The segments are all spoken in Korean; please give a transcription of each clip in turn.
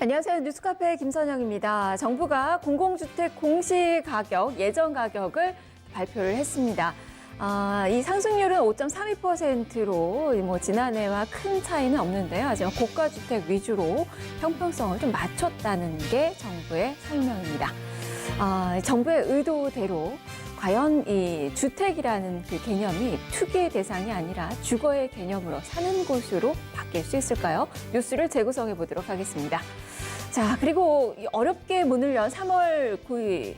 안녕하세요. 뉴스카페 김선영입니다. 정부가 공공주택 공시가격 예정 가격을 발표를 했습니다. 이 상승률은 5.32%로 지난해와 큰 차이는 없는데요. 하지만 고가주택 위주로 형평성을 좀 맞췄다는 게 정부의 설명입니다. 정부의 의도대로 과연 이 주택이라는 그 개념이 투기의 대상이 아니라 주거의 개념으로 사는 곳으로 바뀔 수 있을까요? 뉴스를 재구성해 보도록 하겠습니다. 자, 그리고 어렵게 문을 연 3월 9일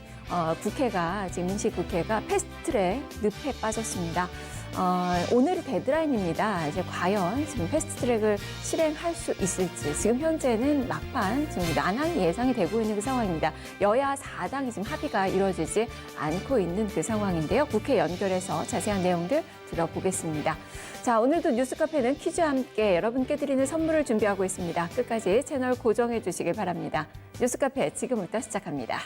국회가 지금 임시국회가 패스트트랙 늪에 빠졌습니다. 오늘이 데드라인입니다. 이제 과연 지금 패스트트랙을 실행할 수 있을지 지금 현재는 막판 지금 난항이 예상이 되고 있는 그 상황입니다. 여야 4당이 지금 합의가 이루어지지 않고 있는 그 상황인데요. 국회 연결해서 자세한 내용들 들어보겠습니다. 자, 오늘도 뉴스카페는 퀴즈와 함께 여러분께 드리는 선물을 준비하고 있습니다. 끝까지 채널 고정해 주시길 바랍니다. 뉴스카페 지금부터 시작합니다.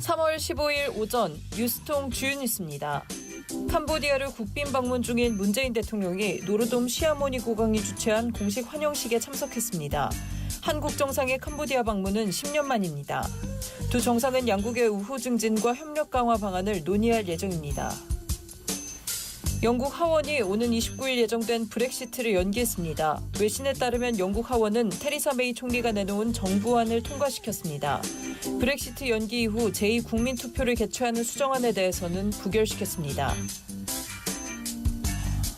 (3월 15일) 오전 뉴스통 주요 뉴스입니다. 캄보디아를 국빈 방문 중인 문재인 대통령이 노르돔 시아모니 국왕이 주최한 공식 환영식에 참석했습니다. 한국 정상의 캄보디아 방문은 10년 만입니다. 두 정상은 양국의 우호 증진과 협력 강화 방안을 논의할 예정입니다. 영국 하원이 오는 29일 예정된 브렉시트를 연기했습니다. 외신에 따르면 영국 하원은 테리사 메이 총리가 내놓은 정부안을 통과시켰습니다. 브렉시트 연기 이후 제2국민투표를 개최하는 수정안에 대해서는 부결시켰습니다.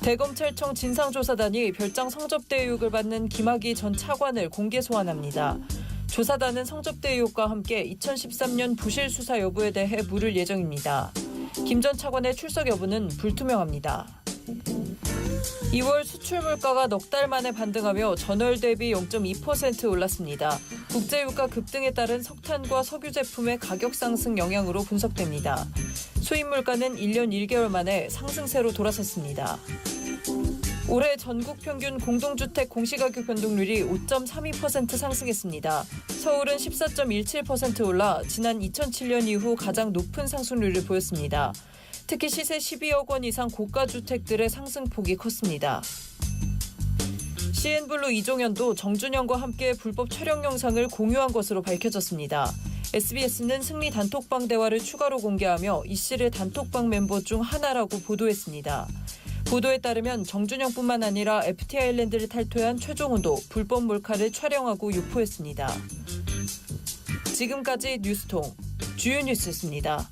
대검찰청 진상조사단이 별장 성접대 의혹을 받는 김학의 전 차관을 공개 소환합니다. 조사단은 성접대 의혹과 함께 2013년 부실 수사 여부에 대해 물을 예정입니다. 김 전 차관의 출석 여부는 불투명합니다. 2월 수출 물가가 넉 달 만에 반등하며 전월 대비 0.2% 올랐습니다. 국제유가 급등에 따른 석탄과 석유 제품의 가격 상승 영향으로 분석됩니다. 수입 물가는 1년 1개월 만에 상승세로 돌아섰습니다. 올해 전국 평균 공동주택 공시가격 변동률이 5.32% 상승했습니다. 서울은 14.17% 올라 지난 2007년 이후 가장 높은 상승률을 보였습니다. 특히 시세 12억 원 이상 고가주택들의 상승폭이 컸습니다. CN블루 이종현도 정준영과 함께 불법 촬영 영상을 공유한 것으로 밝혀졌습니다. SBS는 승리 단톡방 대화를 추가로 공개하며 이 씨를 단톡방 멤버 중 하나라고 보도했습니다. 보도에 따르면 정준영뿐만 아니라 FT 아일랜드를 탈퇴한 최종훈도 불법 몰카를 촬영하고 유포했습니다. 지금까지 뉴스통 주요 뉴스였습니다.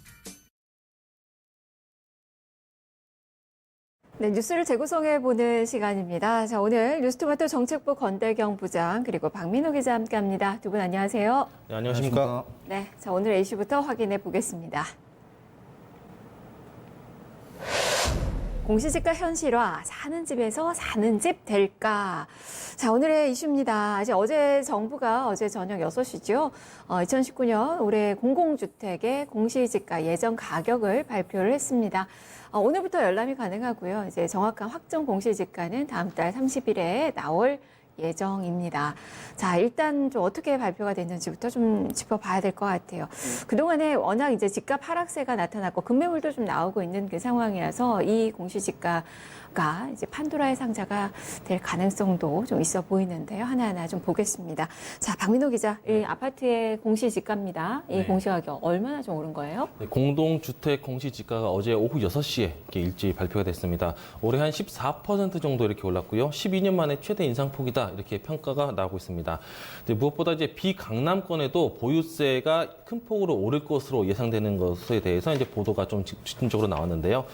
네, 뉴스를 재구성해보는 시간입니다. 자, 오늘 뉴스토마토 정책부 권대경 부장 그리고 박민호 기자 함께합니다. 두 분 안녕하세요. 네, 안녕하십니까. 네, 자, 오늘 A씨부터 확인해 보겠습니다. 공시지가 현실화, 사는 집에서 사는 집 될까? 자, 오늘의 이슈입니다. 어제 정부가 어제 저녁 6시죠. 2019년 올해 공공주택의 공시지가 예정 가격을 발표를 했습니다. 오늘부터 열람이 가능하고요. 이제 정확한 확정 공시지가는 다음 달 30일에 나올 예정입니다. 자, 일단 좀 어떻게 발표가 됐는지부터 좀 짚어봐야 될 것 같아요. 그동안에 워낙 이제 집값 하락세가 나타났고 급매물도 좀 나오고 있는 그 상황이라서 이 공시지가가 이제 판도라의 상자가 될 가능성도 좀 있어 보이는데요. 하나하나 좀 보겠습니다. 자, 박민호 기자, 이 아파트의 공시지가입니다. 이 공시가격 얼마나 좀 오른 거예요? 네, 공동주택 공시지가가 어제 오후 6시에 이렇게 일찍 발표가 됐습니다. 올해 한 14% 정도 이렇게 올랐고요. 12년 만에 최대 인상폭이다 이렇게 평가가 나오고 있습니다. 무엇보다 이제 비강남권에도 보유세가 큰 폭으로 오를 것으로 예상되는 것에 대해서 이제 보도가 좀 집중적으로 나왔는데요.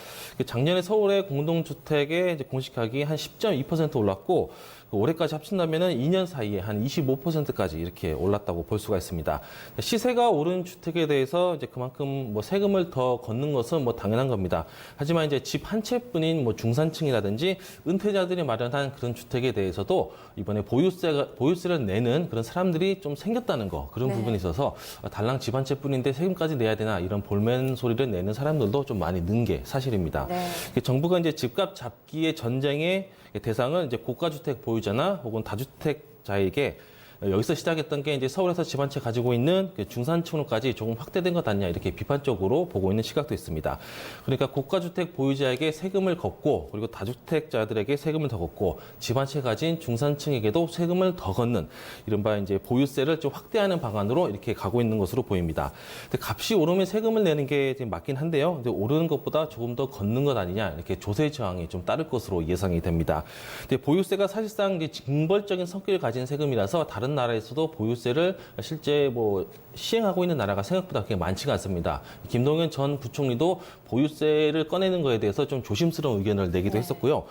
작년에 서울의 공동주택의 이제 공시가격이 한 10.2% 올랐고 올해까지 합친다면은 2년 사이에 한 25%까지 이렇게 올랐다고 볼 수가 있습니다. 시세가 오른 주택에 대해서 이제 그만큼 뭐 세금을 더 걷는 것은 뭐 당연한 겁니다. 하지만 이제 집 한 채뿐인 뭐 중산층이라든지 은퇴자들이 마련한 그런 주택에 대해서도 이번에 보유세를 내는 그런 사람들이 좀 생겼다는 거, 그런 네. 부분이 있어서 달랑 집 한 채뿐인데 세금까지 내야 되나 이런 볼멘 소리를 내는 사람들도 좀 많이 는 게 사실입니다. 네. 정부가 이제 집값 잡기의 전쟁의 대상은 이제 고가주택 보유자나 혹은 다주택자에게 여기서 시작했던 게 이제 서울에서 집 한 채 가지고 있는 중산층으로까지 조금 확대된 것 아니냐 이렇게 비판적으로 보고 있는 시각도 있습니다. 그러니까 고가주택 보유자에게 세금을 걷고 그리고 다주택자들에게 세금을 더 걷고 집 한 채 가진 중산층에게도 세금을 더 걷는 이른바 이제 보유세를 좀 확대하는 방안으로 이렇게 가고 있는 것으로 보입니다. 근데 값이 오르면 세금을 내는 게 맞긴 한데요. 근데 오르는 것보다 조금 더 걷는 것 아니냐 이렇게 조세 저항이 좀 따를 것으로 예상이 됩니다. 근데 보유세가 사실상 이제 징벌적인 성격을 가진 세금이라서 다른 나라에서도 보유세를 실제 뭐 시행하고 있는 나라가 생각보다 그렇게 많지가 않습니다. 김동연 전 부총리도 보유세를 꺼내는 거에 대해서 좀 조심스러운 의견을 내기도 했었고요.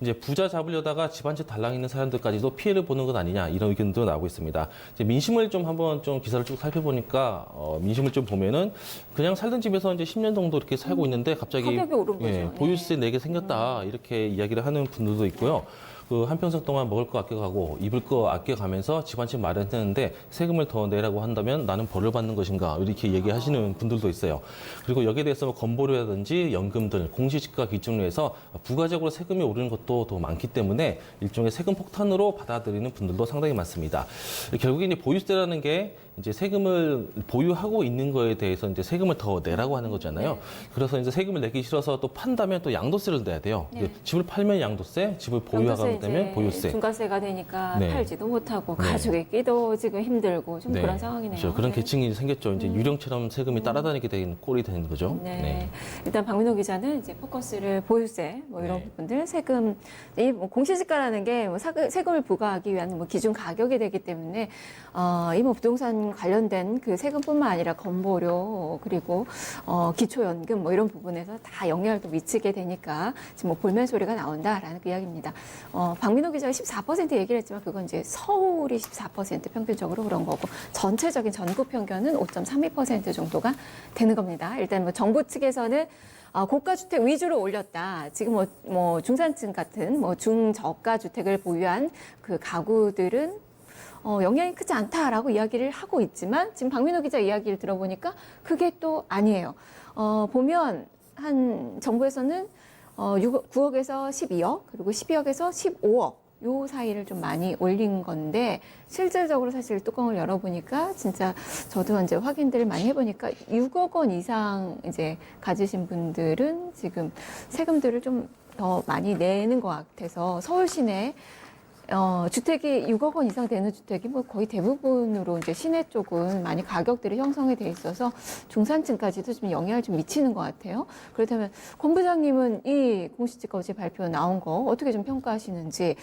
이제 부자 잡으려다가 집 한 채 달랑 있는 사람들까지도 피해를 보는 것 아니냐 이런 의견도 나오고 있습니다. 이제 민심을 좀 한번 좀 기사를 쭉 살펴보니까 민심을 좀 보면은 그냥 살던 집에서 이제 10년 정도 이렇게 살고 있는데 갑자기 가격이 오른 거죠. 네. 보유세 내게 생겼다 이렇게 이야기를 하는 분들도 있고요. 그 한평생 동안 먹을 거 아껴가고 입을 거 아껴가면서 집 한 채 마련했는데 세금을 더 내라고 한다면 나는 벌을 받는 것인가 이렇게 얘기하시는 분들도 있어요. 그리고 여기에 대해서 뭐 건보료라든지 연금 등 공시지가 기준으로 해서 부가적으로 세금이 오르는 것도 더 많기 때문에 일종의 세금 폭탄으로 받아들이는 분들도 상당히 많습니다. 결국에 이제 보유세라는 게 이제 세금을 보유하고 있는 거에 대해서 이제 세금을 더 내라고 하는 거잖아요. 그래서 이제 세금을 내기 싫어서 또 판다면 또 양도세를 내야 돼요. 네. 집을 팔면 양도세, 집을 보유하게 되면 보유세. 중과세가 되니까 네. 팔지도 못하고 네. 가족에끼도 지금 힘들고 좀 그런 상황이네요. 그렇죠. 그런 네. 계층이 생겼죠. 이제 유령처럼 세금이 따라다니게 된 꼴이 되는 거죠. 네. 일단 박민호 기자는 이제 포커스를 보유세 뭐 이런 네. 부분들 세금 이뭐 공시지가라는 게 뭐 세금을 부과하기 위한 뭐 기준 가격이 되기 때문에 이 뭐 부동산 관련된 그 세금뿐만 아니라 건보료 그리고 기초연금 뭐 이런 부분에서 다 영향을 또 미치게 되니까 지금 뭐 볼멘 소리가 나온다라는 그 이야기입니다. 박민호 기자가 14% 얘기를 했지만 그건 이제 서울이 14% 평균적으로 그런 거고 전체적인 전국 평균은 5.32% 정도가 되는 겁니다. 일단 뭐 정부 측에서는 고가 주택 위주로 올렸다. 지금 뭐 중산층 같은 뭐 중저가 주택을 보유한 그 가구들은 영향이 크지 않다라고 이야기를 하고 있지만 지금 박민호 기자 이야기를 들어보니까 그게 또 아니에요. 보면 한 정부에서는 9억에서 12억 그리고 12억에서 15억 요 사이를 좀 많이 올린 건데 실질적으로 사실 뚜껑을 열어보니까 진짜 저도 이제 확인들을 많이 해보니까 6억 원 이상 이제 가지신 분들은 지금 세금들을 좀 더 많이 내는 것 같아서 서울 시내 주택이 6억 원 이상 되는 주택이 뭐 거의 대부분으로 이제 시내 쪽은 많이 가격들이 형성이 돼 있어서 중산층까지도 좀 영향을 좀 미치는 것 같아요. 그렇다면 권 부장님은 이 공시지가 어제 발표 나온 거 어떻게 좀 평가하시는지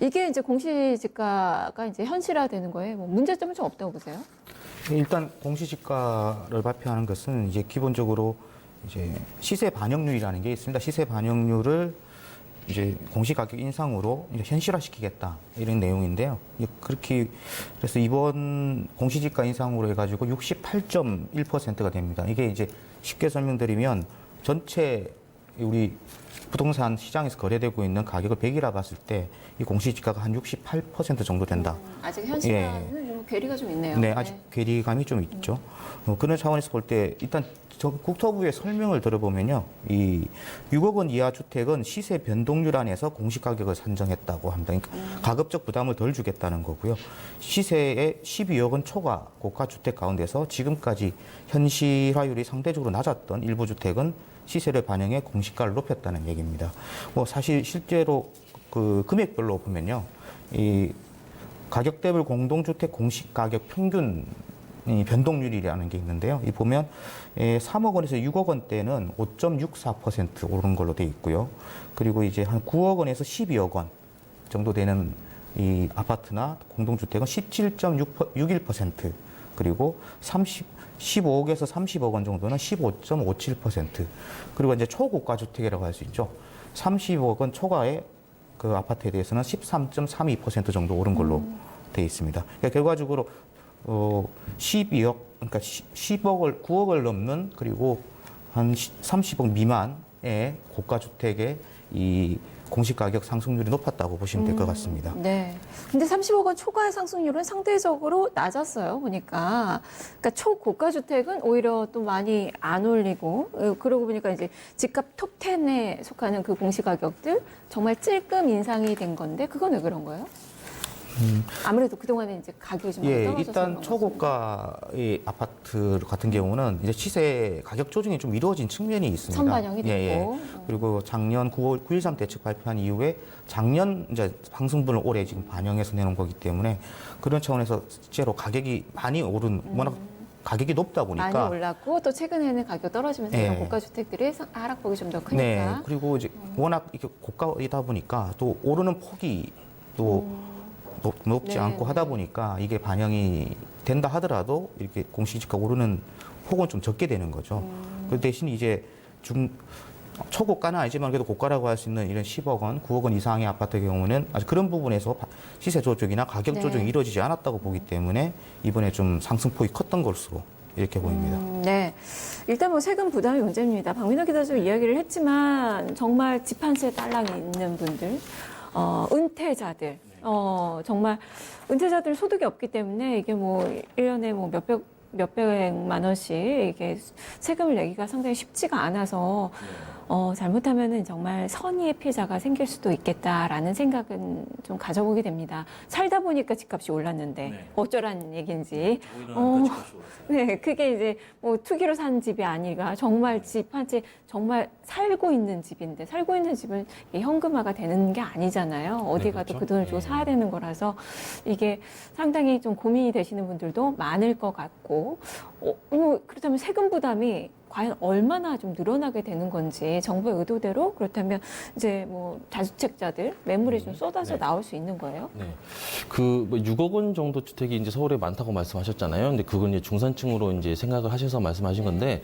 이게 이제 공시지가가 이제 현실화되는 거에 뭐 문제점은 좀 없다고 보세요? 일단 공시지가를 발표하는 것은 이제 기본적으로 이제 시세 반영률이라는 게 있습니다. 시세 반영률을 이제 공시가격 인상으로 이제 현실화시키겠다 이런 내용인데요. 그렇게 그래서 이번 공시지가 인상으로 해가지고 68.1%가 됩니다. 이게 이제 쉽게 설명드리면 전체 우리 부동산 시장에서 거래되고 있는 가격을 100이라 봤을 때 이 공시지가가 한 68% 정도 된다. 아직 현실화는 좀 괴리가 좀 있네요. 네, 아직 괴리감이 좀 있죠. 그런 차원에서 볼 때 일단 국토부의 설명을 들어보면요, 이 6억 원 이하 주택은 시세 변동률 안에서 공시가격을 산정했다고 합니다. 그러니까 가급적 부담을 덜 주겠다는 거고요. 시세의 12억 원 초과 고가 주택 가운데서 지금까지 현실화율이 상대적으로 낮았던 일부 주택은 시세를 반영해 공시가를 높였다는 얘기입니다. 뭐 사실 실제로 그 금액별로 보면요, 이 가격대별 공동주택 공시가격 평균 변동률이라는 게 있는데요. 이 보면 3억 원에서 6억 원대는 5.64% 오른 걸로 돼 있고요. 그리고 이제 한 9억 원에서 12억 원 정도 되는 이 아파트나 공동주택은 17.61%, 그리고 15억에서 30억 원 정도는 15.57%, 그리고 이제 초고가 주택이라고 할 수 있죠. 30억 원 초과의 그 아파트에 대해서는 13.32% 정도 오른 걸로 돼 있습니다. 그러니까 결과적으로 12억, 그러니까 9억을 넘는 그리고 한 30억 미만의 고가 주택의 이 공시가격 상승률이 높았다고 보시면 될 것 같습니다. 네. 근데 30억 원 초과의 상승률은 상대적으로 낮았어요, 보니까. 그러니까 초고가 주택은 오히려 또 많이 안 올리고, 그러고 보니까 이제 집값 톱 10에 속하는 그 공시가격들 정말 찔끔 인상이 된 건데, 그건 왜 그런 거예요? 아무래도 그동안에 이제 가격이 좀 많이 예, 떨어져서 일단 그런 것 초고가의 아파트 같은 경우는 이제 시세 가격 조정이 좀 이루어진 측면이 있습니다. 선반영이 됐고. 예, 예. 그리고 작년 9.13 대책 발표한 이후에 작년 이제 상승분을 올해 지금 반영해서 내놓은 거기 때문에 그런 차원에서 실제로 가격이 많이 오른 워낙 가격이 높다 보니까 많이 올랐고 또 최근에는 가격 떨어지면서 예. 이런 고가 주택들이 하락폭이 좀 더 크니까. 네, 그리고 이제 워낙 이렇게 고가이다 보니까 또 오르는 폭이 또 높지 네, 않고 하다 네. 보니까 이게 반영이 된다 하더라도 이렇게 공시지가 오르는 폭은 좀 적게 되는 거죠. 그 대신 이제 초고가는 아니지만 그래도 고가라고 할 수 있는 이런 10억 원, 9억 원 이상의 아파트의 경우는 아직 그런 부분에서 시세 조정이나 가격 네. 조정이 이루어지지 않았다고 보기 때문에 이번에 좀 상승폭이 컸던 것으로 이렇게 보입니다. 네. 일단 뭐 세금 부담이 문제입니다. 박민호 기자도 이야기를 했지만 정말 집 한 채 딸랑이 있는 분들, 은퇴자들, 정말 은퇴자들 소득이 없기 때문에 이게 뭐 1년에 뭐 몇백만 원씩 이게 세금을 내기가 상당히 쉽지가 않아서 잘못하면은 정말 선의의 피해자가 생길 수도 있겠다라는 생각은 좀 가져보게 됩니다. 살다 보니까 집값이 올랐는데 어쩌라는 얘기인지. 네, 그게 이제 뭐 투기로 산 집이 아니라 정말 집 한 채 정말 살고 있는 집인데 살고 있는 집은 이게 현금화가 되는 게 아니잖아요. 어디 네, 가도 그렇죠. 그 돈을 주고 사야 되는 거라서 이게 상당히 좀 고민이 되시는 분들도 많을 것 같고 그렇다면 세금 부담이 과연 얼마나 좀 늘어나게 되는 건지 정부의 의도대로 그렇다면 이제 뭐 다주택자들 매물이 좀 쏟아져 네. 나올 수 있는 거예요? 네. 그 6억 원 정도 주택이 이제 서울에 많다고 말씀하셨잖아요. 근데 그건 이제 중산층으로 이제 생각을 하셔서 말씀하신 건데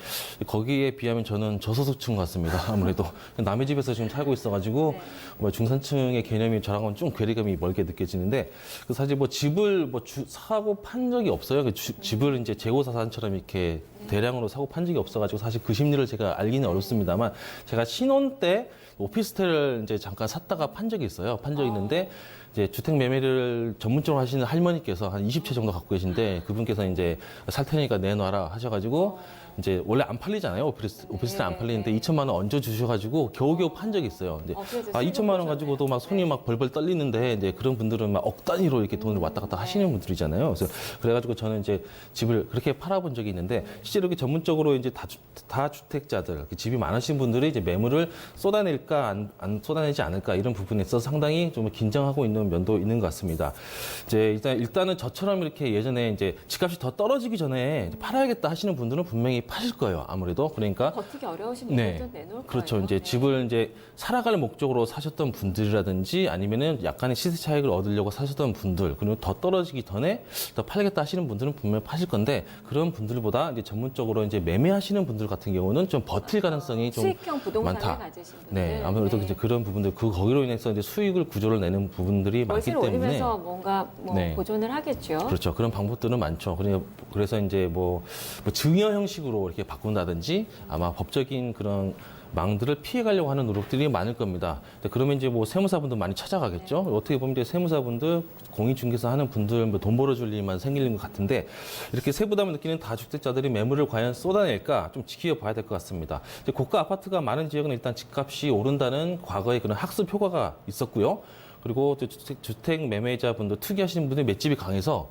거기에 비하면 저는 저소득층 같습니다. 아무래도 남의 집에서 지금 살고 있어가지고 뭐 중산층의 개념이 저랑은 좀 괴리감이 멀게 느껴지는데 사실 뭐 집을 사고 판 적이 없어요. 집을 이제 재고자산처럼 이렇게 대량으로 사고 판 적이 없어가지고 사실 그 심리를 제가 알기는 어렵습니다만 제가 신혼 때 오피스텔을 이제 잠깐 샀다가 판 적이 있어요. 판 적이 있는데 이제 주택 매매를 전문적으로 하시는 할머니께서 한 20채 정도 갖고 계신데 그분께서 이제 살 테니까 내놔라 하셔가지고 이제 원래 안 팔리잖아요. 오피스텔 안 팔리는데 2천만 원 얹어 주셔가지고 겨우겨우 판 적이 있어요. 이제 그래서 2천만 원 가지고도 막 손이 막 벌벌 떨리는데 이제 그런 분들은 막 억 단위로 이렇게 돈을 왔다 갔다 하시는 분들이잖아요. 그래서 그래가지고 저는 이제 집을 그렇게 팔아본 적이 있는데 실제로 이렇게 전문적으로 이제 다주택자들 집이 많으신 분들이 이제 매물을 쏟아낼까 안 쏟아내지 않을까 이런 부분에 있어서 상당히 좀 긴장하고 있는 면도 있는 것 같습니다. 이제 일단은 저처럼 이렇게 예전에 이제 집값이 더 떨어지기 전에 팔아야겠다 하시는 분들은 분명히 파실 거예요. 아무래도 그러니까 버티기 어려우신 네. 분들도 내놓을 그렇죠. 거예요. 이제 네. 집을 이제 살아갈 목적으로 사셨던 분들이라든지 아니면은 약간의 시세 차익을 얻으려고 사셨던 분들 그리고 더 떨어지기 전에 더 팔겠다 하시는 분들은 분명히 파실 건데 그런 분들보다 이제 전문적으로 이제 매매하시는 분들 같은 경우는 좀 버틸 가능성이 좀 수익형 부동산을 많다. 가지신 분들. 네, 아무래도 이제 그런 부분들 거기로 인해서 이제 수익을 구조를 내는 부분들이 많기 월세를 때문에 올리면서 뭔가 네. 보존을 하겠죠. 그렇죠. 그런 방법들은 많죠. 그래서 이제 뭐 증여 형식으로 이렇게 바꾼다든지 아마 법적인 그런 망들을 피해가려고 하는 노력들이 많을 겁니다. 그러면 이제 뭐 세무사분들 많이 찾아가겠죠. 어떻게 보면 이제 세무사분들, 공인중개사 하는 분들 뭐 돈 벌어줄 일만 생기는 것 같은데 이렇게 세부담을 느끼는 다주택자들이 매물을 과연 쏟아낼까 좀 지켜봐야 될 것 같습니다. 이제 고가 아파트가 많은 지역은 일단 집값이 오른다는 과거의 그런 학습 효과가 있었고요. 그리고 또 주택 매매자분들 투기하시는 분들이 맷집이 강해서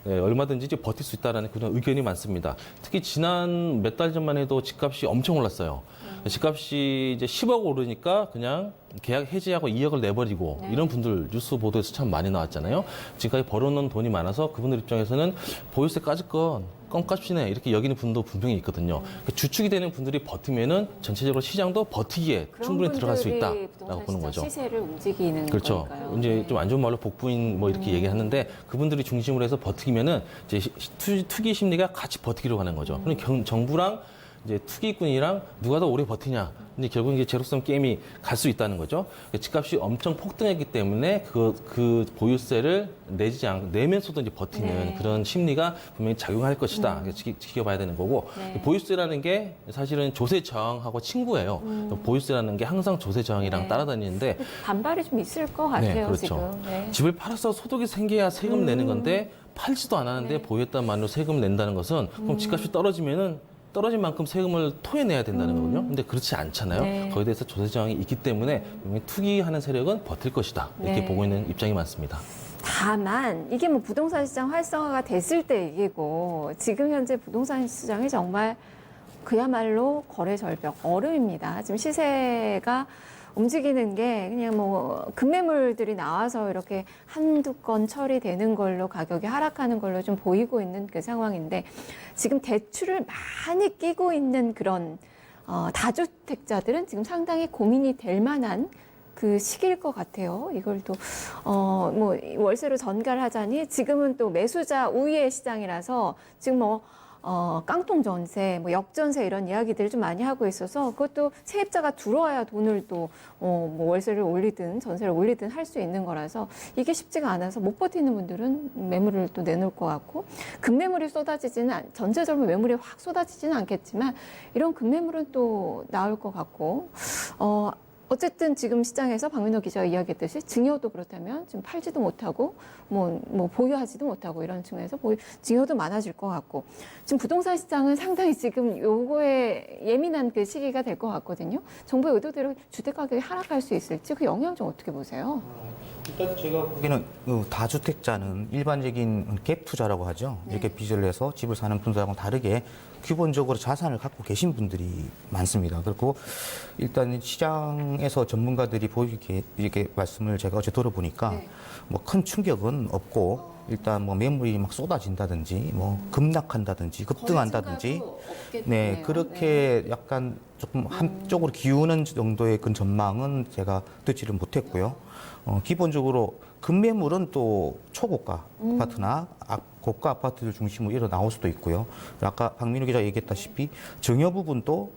얼마든지 이제 버틸 수 있다는 그런 의견이 많습니다. 특히 지난 몇 달 전만 해도 집값이 엄청 올랐어요. 집값이 이제 10억 오르니까 그냥 계약 해지하고 2억을 내버리고 이런 분들 뉴스 보도에서 참 많이 나왔잖아요. 지금까지 벌어놓은 돈이 많아서 그분들 입장에서는 보유세 까짓 건 껌값이네 이렇게 여기는 분도 분명히 있거든요. 주축이 되는 분들이 버티면은 전체적으로 시장도 버티기에 충분히 들어갈 수 있다라고 보는 거죠. 시세를 움직이는 그렇죠. 거니까요. 이제 네. 좀 안 좋은 말로 복부인 뭐 이렇게 얘기하는데 그분들이 중심으로 해서 버티면은 이제 투기 심리가 같이 버티기로 가는 거죠. 그럼 정부랑 이제 투기꾼이랑 누가 더 오래 버티냐 근데 결국 이제 제로섬 게임이 갈 수 있다는 거죠. 집값이 엄청 폭등했기 때문에 그 보유세를 내면서도 이제 버티는 네. 그런 심리가 분명히 작용할 것이다. 지켜봐야 되는 거고 네. 보유세라는 게 사실은 조세 저항하고 친구예요. 보유세라는 게 항상 조세 저항이랑 네. 따라다니는데 반발이 좀 있을 것 같아요, 네, 그렇죠. 지금. 네. 집을 팔아서 소득이 생겨야 세금 내는 건데 팔지도 않았는데 네. 보유했단 말로 세금 낸다는 것은 그럼 집값이 떨어지면은 떨어진 만큼 세금을 토해내야 된다는 거거든요. 근데 그렇지 않잖아요. 네. 거기에 대해서 조세 저항이 있기 때문에 분명히 투기하는 세력은 버틸 것이다. 이렇게 네. 보고 있는 입장이 많습니다. 다만 이게 뭐 부동산 시장 활성화가 됐을 때 얘기고 지금 현재 부동산 시장이 정말 그야말로 거래 절벽, 얼음입니다. 지금 시세가 움직이는 게 그냥 뭐 급매물들이 나와서 이렇게 한두 건 처리되는 걸로 가격이 하락하는 걸로 좀 보이고 있는 그 상황인데 지금 대출을 많이 끼고 있는 그런 다주택자들은 지금 상당히 고민이 될 만한 그 시기일 것 같아요. 이걸 또, 뭐, 월세로 전가를 하자니 지금은 또 매수자 우위의 시장이라서 지금 뭐, 깡통 전세, 뭐 역전세 이런 이야기들을 좀 많이 하고 있어서 그것도 세입자가 들어와야 돈을 또, 뭐 월세를 올리든 전세를 올리든 할 수 있는 거라서 이게 쉽지가 않아서 못 버티는 분들은 매물을 또 내놓을 것 같고 급매물이 전체적으로 매물이 확 쏟아지지는 않겠지만 이런 급매물은 또 나올 것 같고, 어쨌든 지금 시장에서 박민호 기자가 이야기했듯이 증여도 그렇다면 지금 팔지도 못하고 뭐 보유하지도 못하고 이런 측면에서 증여도 많아질 것 같고 지금 부동산 시장은 상당히 지금 요거에 예민한 그 시기가 될 것 같거든요. 정부의 의도대로 주택 가격이 하락할 수 있을지 그 영향 좀 어떻게 보세요? 일단 제가 보기에는 다주택자는 일반적인 갭 투자라고 하죠. 이렇게 빚을 내서 집을 사는 분들하고 다르게 기본적으로 자산을 갖고 계신 분들이 많습니다. 그리고 일단 시장에서 전문가들이 보이게 이렇게 말씀을 제가 어제 들어보니까 뭐 큰 충격은 없고 일단 뭐 매물이 막 쏟아진다든지 뭐 급락한다든지 급등한다든지 네 그렇게 약간 조금 한쪽으로 기우는 정도의 그 전망은 제가 듣지를 못했고요. 기본적으로 급매물은 또 초고가 아파트나 고가 아파트를 중심으로 일어 나올 수도 있고요. 아까 박민우 기자 얘기했다시피 증여 부분도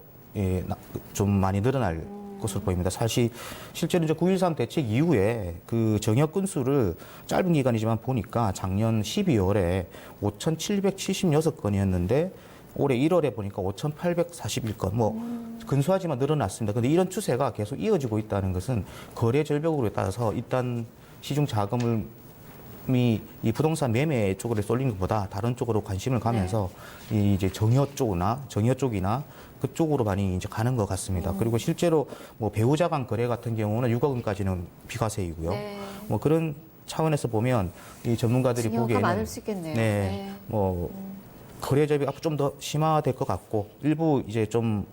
좀 많이 늘어날 것으로 보입니다. 사실 실제로 이제 9.13 대책 이후에 그 증여 건수를 짧은 기간이지만 보니까 작년 12월에 5,776건이었는데 올해 1월에 보니까 5,841건, 뭐 근소하지만 늘어났습니다. 그런데 이런 추세가 계속 이어지고 있다는 것은 거래 절벽으로 따라서 일단 시중 자금이 이 부동산 매매 쪽으로 쏠리는 것보다 다른 쪽으로 관심을 가면서 이 이제 정여 쪽이나 그쪽으로 많이 이제 가는 것 같습니다. 그리고 실제로 뭐 배우자 간 거래 같은 경우는 6억 원까지는 비과세이고요. 뭐 그런 차원에서 보면 이 전문가들이 증여가 보기에는 많을 수 있겠네요. 네, 뭐 거래 절벽이 앞으로 좀 더 심화될 것 같고 일부 이제 좀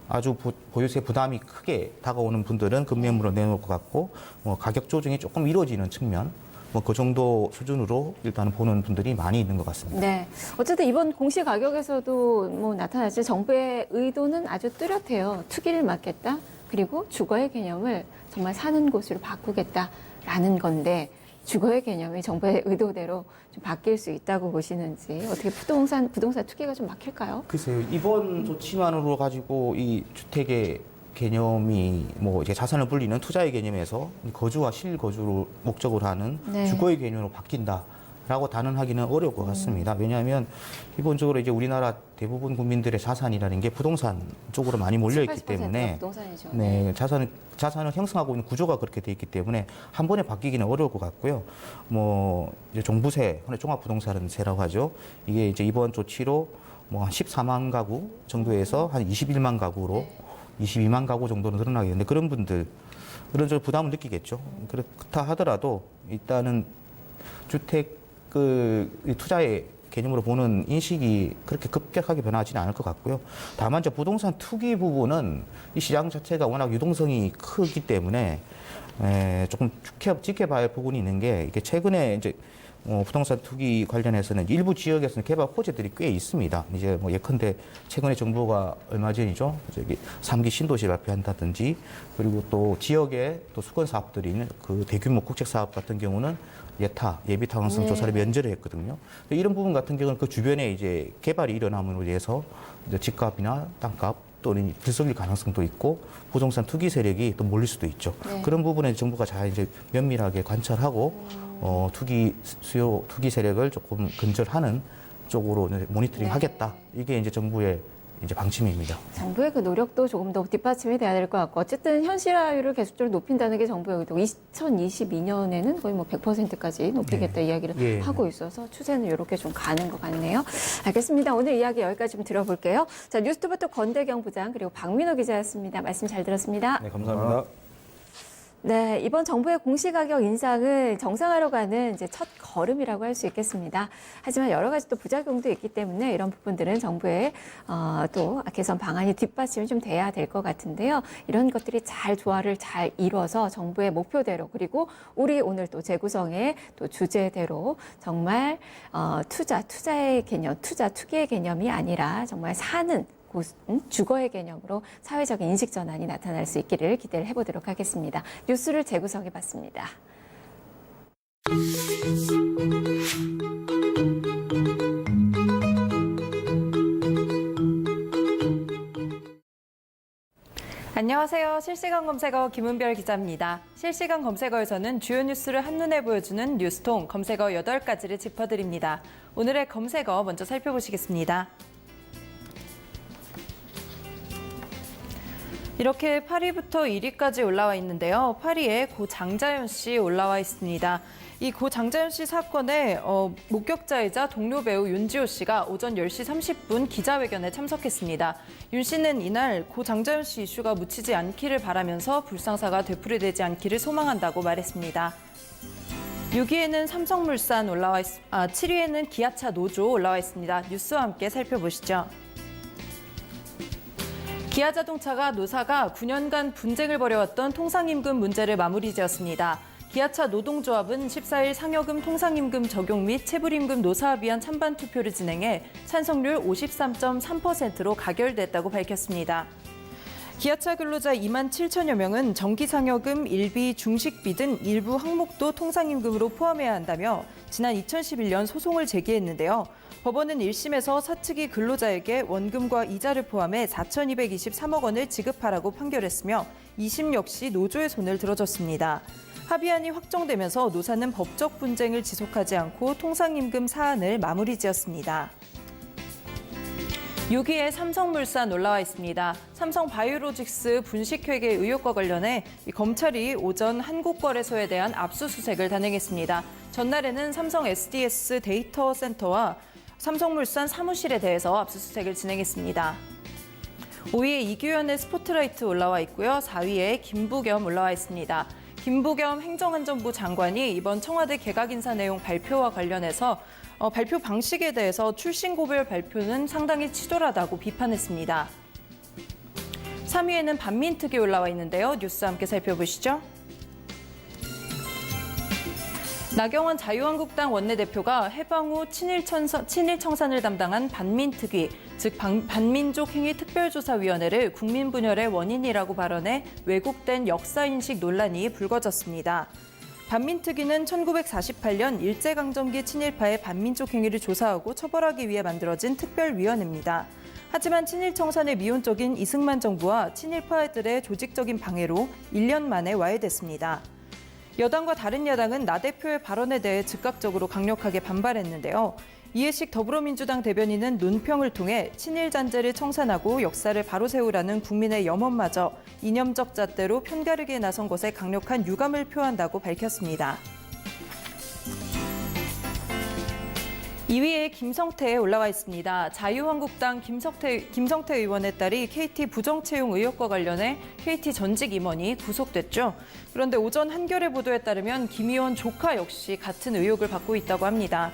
아주 보유세 부담이 크게 다가오는 분들은 급매물로 내놓을 것 같고 뭐 가격 조정이 조금 이루어지는 측면 뭐 그 정도 수준으로 일단 보는 분들이 많이 있는 것 같습니다. 네. 어쨌든 이번 공시 가격에서도 뭐 나타났지 정부의 의도는 아주 뚜렷해요. 투기를 막겠다. 그리고 주거의 개념을 정말 사는 곳으로 바꾸겠다라는 건데 주거의 개념이 정부의 의도대로 좀 바뀔 수 있다고 보시는지 어떻게 부동산 투기가 좀 막힐까요? 글쎄요. 이번 조치만으로 가지고 이 주택의 개념이 뭐 이제 자산을 불리는 투자의 개념에서 거주와 실거주를 목적으로 하는 네. 주거의 개념으로 바뀐다라고 단언하기는 어려울 것 같습니다. 왜냐하면 기본적으로 이제 우리나라 대부분 국민들의 자산이라는 게 부동산 쪽으로 많이 몰려 있기 80%가 때문에 부동산이죠. 네, 자산을 형성하고 있는 구조가 그렇게 돼 있기 때문에 한 번에 바뀌기는 어려울 것 같고요. 뭐 이제 종부세, 종합부동산세라고 하죠. 이게 이제 이번 조치로 뭐 한 14만 가구 정도에서 한 21만 가구로 22만 가구 정도는 늘어나게 되는데 그런 분들은 좀 부담을 느끼겠죠. 그렇다 하더라도 일단은 주택 투자의 개념으로 보는 인식이 그렇게 급격하게 변하지는 않을 것 같고요. 다만 이제 부동산 투기 부분은 이 시장 자체가 워낙 유동성이 크기 때문에 조금 지켜봐야 할 부분이 있는 게 이게 최근에 이제 부동산 투기 관련해서는 일부 지역에서는 개발 호재들이 꽤 있습니다. 이제 뭐 예컨대 최근에 정부가 얼마 전이죠. 저기 3기 신도시 발표한다든지 그리고 또 지역에 또 수건 사업들이 그 대규모 국책 사업 같은 경우는 예비 타당성 조사를 면제를 했거든요. 이런 부분 같은 경우는 그 주변에 이제 개발이 일어남으로 인해서 이제 집값이나 땅값 또는 불성일 가능성도 있고 부동산 투기 세력이 또 몰릴 수도 있죠. 네. 그런 부분에 정부가 잘 이제 면밀하게 관찰하고 투기 세력을 조금 근절하는 쪽으로 이제 모니터링 네. 하겠다. 이게 이제 정부의 이제 방침입니다. 정부의 그 노력도 조금 더 뒷받침이 돼야 될 것 같고 어쨌든 현실화율을 계속적으로 높인다는 게 정부의 의도고 2022년에는 거의 뭐 100%까지 높이겠다 이야기를 예. 하고 있어서 추세는 이렇게 좀 가는 것 같네요. 알겠습니다. 오늘 이야기 여기까지 좀 들어볼게요. 자, 뉴스투부터 권대경 부장 그리고 박민호 기자였습니다. 말씀 잘 들었습니다. 네, 감사합니다. 네, 이번 정부의 공시가격 인상은 정상화로 가는 이제 첫 걸음이라고 할 수 있겠습니다. 하지만 여러 가지 또 부작용도 있기 때문에 이런 부분들은 정부의 또 개선 방안이 뒷받침이 좀 돼야 될 것 같은데요. 이런 것들이 잘 조화를 잘 이뤄서 정부의 목표대로 그리고 우리 오늘 또 재구성의 또 주제대로 정말 투자의 개념, 투기의 개념이 아니라 정말 사는 주거의 개념으로 사회적인 인식 전환이 나타날 수 있기를 기대를 해보도록 하겠습니다. 뉴스를 재구성해봤습니다. 안녕하세요. 실시간 검색어 김은별 기자입니다. 실시간 검색어에서는 주요 뉴스를 한눈에 보여주는 뉴스통 검색어 8가지를 짚어드립니다. 오늘의 검색어 먼저 살펴보시겠습니다. 이렇게 8위부터 1위까지 올라와 있는데요. 8위에 고 장자연 씨 올라와 있습니다. 이 고 장자연 씨 사건의 목격자이자 동료 배우 윤지호 씨가 오전 10시 30분 기자회견에 참석했습니다. 윤 씨는 이날 고 장자연 씨 이슈가 묻히지 않기를 바라면서 불상사가 되풀이되지 않기를 소망한다고 말했습니다. 6위에는 삼성물산 7위에는 기아차 노조 올라와 있습니다. 뉴스와 함께 살펴보시죠. 기아자동차가 노사가 9년간 분쟁을 벌여왔던 통상임금 문제를 마무리 지었습니다. 기아차 노동조합은 14일 상여금 통상임금 적용 및 체불임금 노사합 위한 찬반 투표를 진행해 찬성률 53.3%로 가결됐다고 밝혔습니다. 기아차 근로자 2만 7천여 명은 정기상여금, 일비, 중식비 등 일부 항목도 통상임금으로 포함해야 한다며 지난 2011년 소송을 제기했는데요. 법원은 1심에서 사측이 근로자에게 원금과 이자를 포함해 4,223억 원을 지급하라고 판결했으며 2심 역시 노조의 손을 들어줬습니다. 합의안이 확정되면서 노사는 법적 분쟁을 지속하지 않고 통상임금 사안을 마무리 지었습니다. 6위에 삼성물산 올라와 있습니다. 삼성바이오로직스 분식회계 의혹과 관련해 검찰이 오전 한국거래소에 대한 압수수색을 단행했습니다. 전날에는 삼성 SDS 데이터 센터와 삼성물산 사무실에 대해서 압수수색을 진행했습니다. 5위에 이규현의 스포트라이트 올라와 있고요. 4위에 김부겸 올라와 있습니다. 김부겸 행정안전부 장관이 이번 청와대 개각 인사 내용 발표와 관련해서 발표 방식에 대해서 출신고별 발표는 상당히 치졸하다고 비판했습니다. 3위에는 반민특위 올라와 있는데요. 뉴스 함께 살펴보시죠. 나경원 자유한국당 원내대표가 해방 후 친일 청산을 담당한 반민특위, 즉 반민족행위 특별조사위원회를 국민 분열의 원인이라고 발언해 왜곡된 역사인식 논란이 불거졌습니다. 반민특위는 1948년 일제강점기 친일파의 반민족 행위를 조사하고 처벌하기 위해 만들어진 특별위원회입니다. 하지만 친일청산의 미온적인 이승만 정부와 친일파들의 조직적인 방해로 1년 만에 와해됐습니다. 여당과 다른 야당은 나 대표의 발언에 대해 즉각적으로 강력하게 반발했는데요. 이해식 더불어민주당 대변인은 논평을 통해 친일 잔재를 청산하고 역사를 바로 세우라는 국민의 염원마저 이념적 잣대로 편가르기에 나선 것에 강력한 유감을 표한다고 밝혔습니다. 2위에 김성태에 올라와 있습니다. 자유한국당 김성태 의원의 딸이 KT 부정채용 의혹과 관련해 KT 전직 임원이 구속됐죠. 그런데 오전 한겨레 보도에 따르면 김 의원 조카 역시 같은 의혹을 받고 있다고 합니다.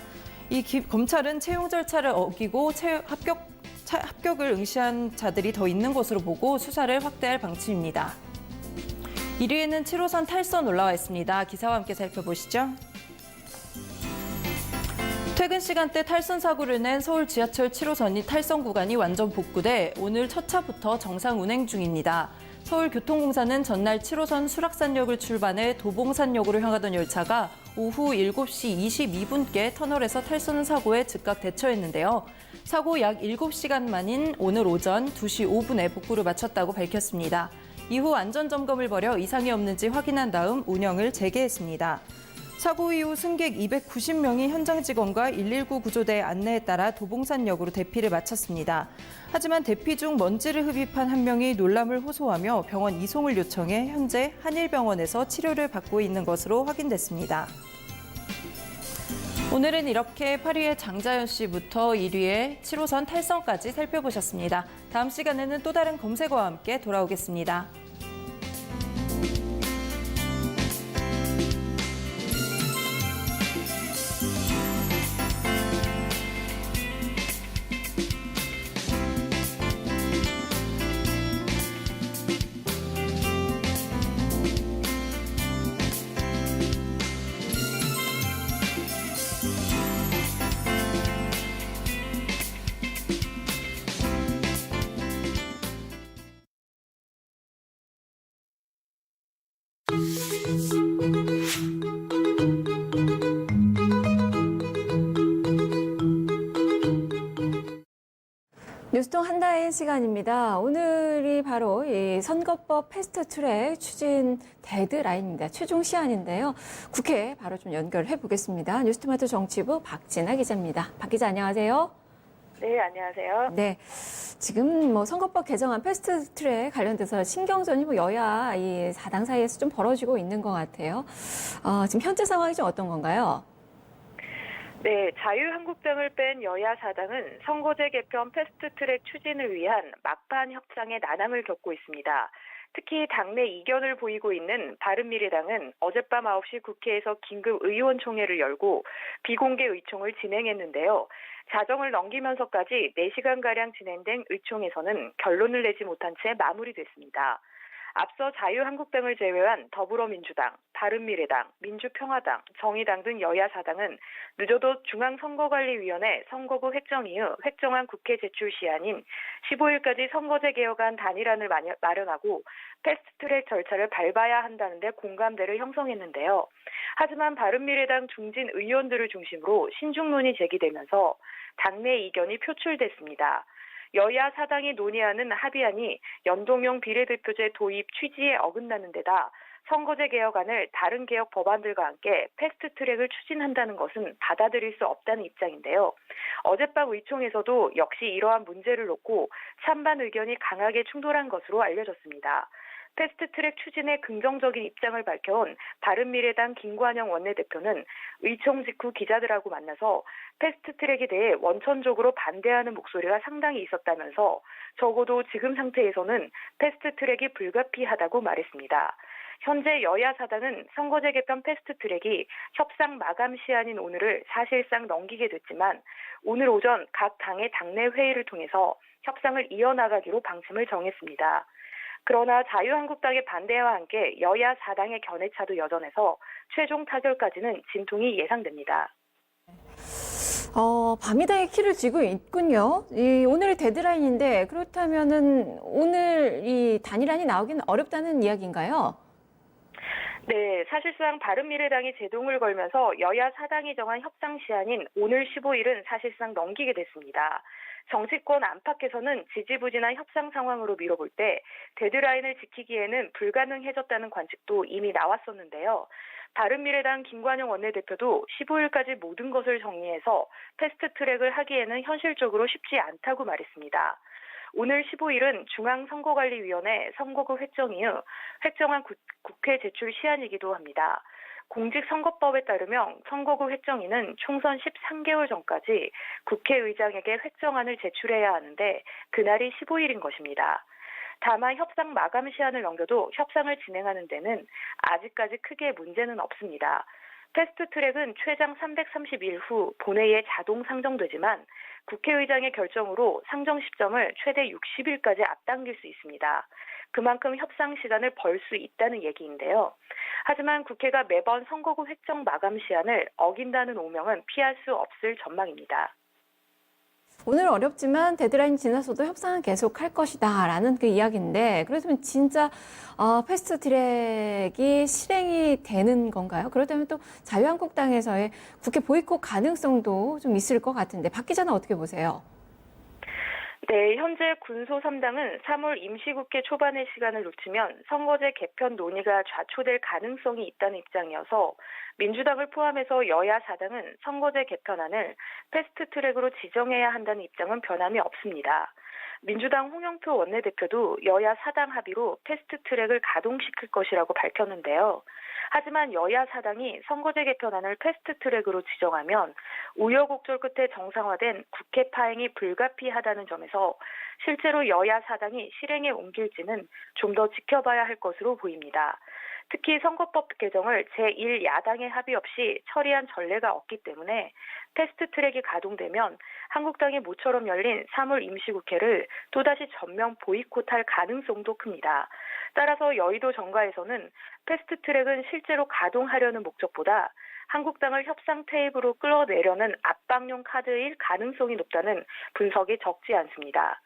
검찰은 채용 절차를 어기고 합격을 응시한 자들이 더 있는 것으로 보고 수사를 확대할 방침입니다. 1위에는 7호선 탈선 올라와 있습니다. 기사와 함께 살펴보시죠. 퇴근 시간대 탈선 사고를 낸 서울 지하철 7호선이 탈선 구간이 완전 복구돼 오늘 첫 차부터 정상 운행 중입니다. 서울교통공사는 전날 7호선 수락산역을 출발해 도봉산역으로 향하던 열차가 오후 7시 22분께 터널에서 탈선 사고에 즉각 대처했는데요. 사고 약 7시간 만인 오늘 오전 2시 5분에 복구를 마쳤다고 밝혔습니다. 이후 안전점검을 벌여 이상이 없는지 확인한 다음 운영을 재개했습니다. 사고 이후 승객 290명이 현장 직원과 119 구조대 안내에 따라 도봉산역으로 대피를 마쳤습니다. 하지만 대피 중 먼지를 흡입한 한 명이 놀람을 호소하며 병원 이송을 요청해 현재 한일병원에서 치료를 받고 있는 것으로 확인됐습니다. 오늘은 이렇게 8위의 장자연 씨부터 1위의 7호선 탈선까지 살펴보셨습니다. 다음 시간에는 또 다른 검색어와 함께 돌아오겠습니다. 뉴스통 한다인 시간입니다. 오늘이 바로 이 선거법 패스트트랙 추진 데드라인입니다. 최종 시한인데요. 국회 바로 좀 연결해 보겠습니다. 뉴스토마토 정치부 박진아 기자입니다. 박 기자 안녕하세요. 네, 안녕하세요. 네, 지금 뭐 선거법 개정안 패스트트랙 관련돼서 신경전이 뭐 여야 이 4당 사이에서 좀 벌어지고 있는 것 같아요. 지금 현재 상황이 좀 어떤 건가요? 네, 자유한국당을 뺀 여야 4당은 선거제 개편 패스트트랙 추진을 위한 막판 협상에 난항을 겪고 있습니다. 특히 당내 이견을 보이고 있는 바른미래당은 어젯밤 9시 국회에서 긴급 의원총회를 열고 비공개 의총을 진행했는데요. 자정을 넘기면서까지 4시간가량 진행된 의총에서는 결론을 내지 못한 채 마무리됐습니다. 앞서 자유한국당을 제외한 더불어민주당, 바른미래당, 민주평화당, 정의당 등 여야 4당은 늦어도 중앙선거관리위원회 선거구 획정 이후 획정안 국회 제출 시한인 15일까지 선거제 개혁안 단일안을 마련하고 패스트트랙 절차를 밟아야 한다는데 공감대를 형성했는데요. 하지만 바른미래당 중진 의원들을 중심으로 신중론이 제기되면서 당내 이견이 표출됐습니다. 여야 4당이 논의하는 합의안이 연동형 비례대표제 도입 취지에 어긋나는 데다 선거제 개혁안을 다른 개혁 법안들과 함께 패스트트랙을 추진한다는 것은 받아들일 수 없다는 입장인데요. 어젯밤 의총에서도 역시 이러한 문제를 놓고 찬반 의견이 강하게 충돌한 것으로 알려졌습니다. 패스트트랙 추진에 긍정적인 입장을 밝혀온 바른미래당 김관영 원내대표는 의총 직후 기자들하고 만나서 패스트트랙에 대해 원천적으로 반대하는 목소리가 상당히 있었다면서 적어도 지금 상태에서는 패스트트랙이 불가피하다고 말했습니다. 현재 여야 4당은 선거제 개편 패스트트랙이 협상 마감 시한인 오늘을 사실상 넘기게 됐지만 오늘 오전 각 당의 당내 회의를 통해서 협상을 이어나가기로 방침을 정했습니다. 그러나 자유한국당의 반대와 함께 여야 4당의 견해차도 여전해서 최종 타결까지는 진통이 예상됩니다. 바미당의 키를 쥐고 있군요. 오늘이 데드라인인데 그렇다면은 오늘 이 단일안이 나오기는 어렵다는 이야기인가요? 네, 사실상 바른미래당이 제동을 걸면서 여야 4당이 정한 협상 시한인 오늘 15일은 사실상 넘기게 됐습니다. 정치권 안팎에서는 지지부진한 협상 상황으로 미뤄볼 때 데드라인을 지키기에는 불가능해졌다는 관측도 이미 나왔었는데요. 바른미래당 김관영 원내대표도 15일까지 모든 것을 정리해서 패스트트랙을 하기에는 현실적으로 쉽지 않다고 말했습니다. 오늘 15일은 중앙선거관리위원회 선거구 획정 이후 획정안 국회 제출 시한이기도 합니다. 공직선거법에 따르면 선거구 획정인은 총선 13개월 전까지 국회의장에게 획정안을 제출해야 하는데 그날이 15일인 것입니다. 다만 협상 마감 시한을 넘겨도 협상을 진행하는 데는 아직까지 크게 문제는 없습니다. 패스트트랙은 최장 330일 후 본회의에 자동 상정되지만 국회의장의 결정으로 상정 시점을 최대 60일까지 앞당길 수 있습니다. 그만큼 협상 시간을 벌 수 있다는 얘기인데요. 하지만 국회가 매번 선거구 획정 마감 시한을 어긴다는 오명은 피할 수 없을 전망입니다. 오늘 어렵지만 데드라인 지나서도 협상은 계속할 것이다라는 그 이야기인데 그렇다면 진짜 패스트트랙이 실행이 되는 건가요? 그렇다면 또 자유한국당에서의 국회 보이콧 가능성도 좀 있을 것 같은데 박 기자는 어떻게 보세요? 네, 현재 군소 3당은 3월 임시국회 초반의 시간을 놓치면 선거제 개편 논의가 좌초될 가능성이 있다는 입장이어서 민주당을 포함해서 여야 4당은 선거제 개편안을 패스트트랙으로 지정해야 한다는 입장은 변함이 없습니다. 민주당 홍영표 원내대표도 여야 4당 합의로 패스트트랙을 가동시킬 것이라고 밝혔는데요. 하지만 여야 4당이 선거제 개편안을 패스트트랙으로 지정하면 우여곡절 끝에 정상화된 국회 파행이 불가피하다는 점에서 실제로 여야 4당이 실행에 옮길지는 좀 더 지켜봐야 할 것으로 보입니다. 특히 선거법 개정을 제1야당의 합의 없이 처리한 전례가 없기 때문에 패스트트랙이 가동되면 한국당이 모처럼 열린 3월 임시국회를 또다시 전면 보이콧할 가능성도 큽니다. 따라서 여의도 정가에서는 패스트트랙은 실제로 가동하려는 목적보다 한국당을 협상 테이블로 끌어내려는 압박용 카드일 가능성이 높다는 분석이 적지 않습니다.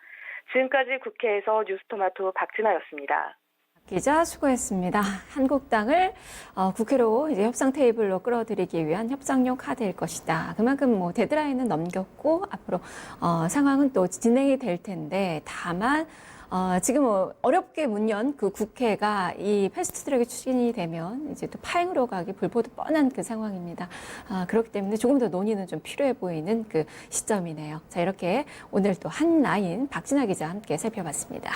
지금까지 국회에서 뉴스토마토 박진아였습니다. 기자 수고했습니다. 한국당을 국회로 이제 협상 테이블로 끌어들이기 위한 협상용 카드일 것이다. 그만큼 뭐 데드라인은 넘겼고 앞으로 상황은 또 진행이 될 텐데 다만 지금 어렵게 문 연 그 국회가 이 패스트트랙이 추진이 되면 이제 또 파행으로 가기 불보듯 뻔한 그 상황입니다. 그렇기 때문에 조금 더 논의는 좀 필요해 보이는 그 시점이네요. 자, 이렇게 오늘 또 한라인 박진아 기자 함께 살펴봤습니다.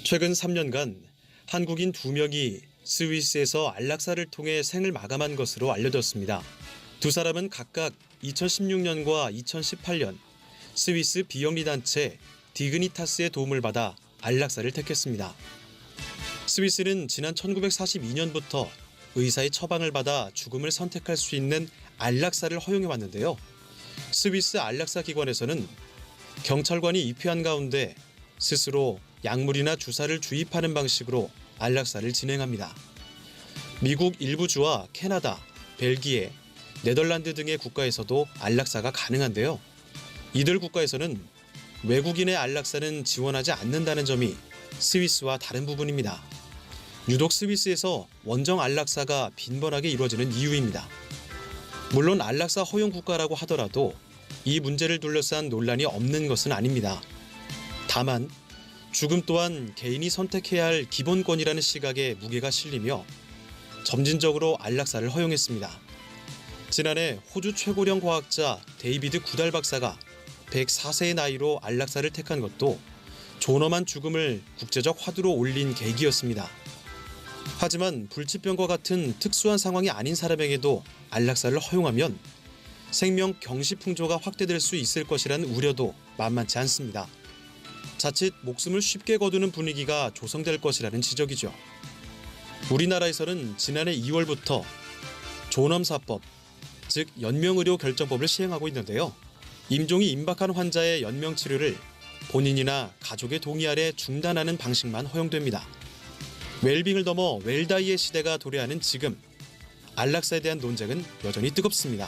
최근 3년간 한국인 2명이 스위스에서 안락사를 통해 생을 마감한 것으로 알려졌습니다. 두 사람은 각각 2016년과 2018년 스위스 비영리 단체 디그니타스의 도움을 받아 안락사를 택했습니다. 스위스는 지난 1942년부터 의사의 처방을 받아 죽음을 선택할 수 있는 안락사를 허용해 왔는데요. 스위스 안락사 기관에서는 경찰관이 입회한 가운데 스스로 약물이나 주사를 주입하는 방식으로 안락사를 진행합니다. 미국 일부 주와 캐나다, 벨기에, 네덜란드 등의 국가에서도 안락사가 가능한데요. 이들 국가에서는 외국인의 안락사는 지원하지 않는다는 점이 스위스와 다른 부분입니다. 유독 스위스에서 원정 안락사가 빈번하게 이루어지는 이유입니다. 물론 안락사 허용 국가라고 하더라도 이 문제를 둘러싼 논란이 없는 것은 아닙니다. 다만 죽음 또한 개인이 선택해야 할 기본권이라는 시각에 무게가 실리며 점진적으로 안락사를 허용했습니다. 지난해 호주 최고령 과학자 데이비드 구달 박사가 104세의 나이로 안락사를 택한 것도 존엄한 죽음을 국제적 화두로 올린 계기였습니다. 하지만 불치병과 같은 특수한 상황이 아닌 사람에게도 안락사를 허용하면 생명 경시풍조가 확대될 수 있을 것이라는 우려도 만만치 않습니다. 자칫 목숨을 쉽게 거두는 분위기가 조성될 것이라는 지적이죠. 우리나라에서는 지난해 2월부터 존엄사법, 즉 연명의료 결정법을 시행하고 있는데요. 임종이 임박한 환자의 연명치료를 본인이나 가족의 동의 아래 중단하는 방식만 허용됩니다. 웰빙을 넘어 웰다이의 시대가 도래하는 지금, 안락사에 대한 논쟁은 여전히 뜨겁습니다.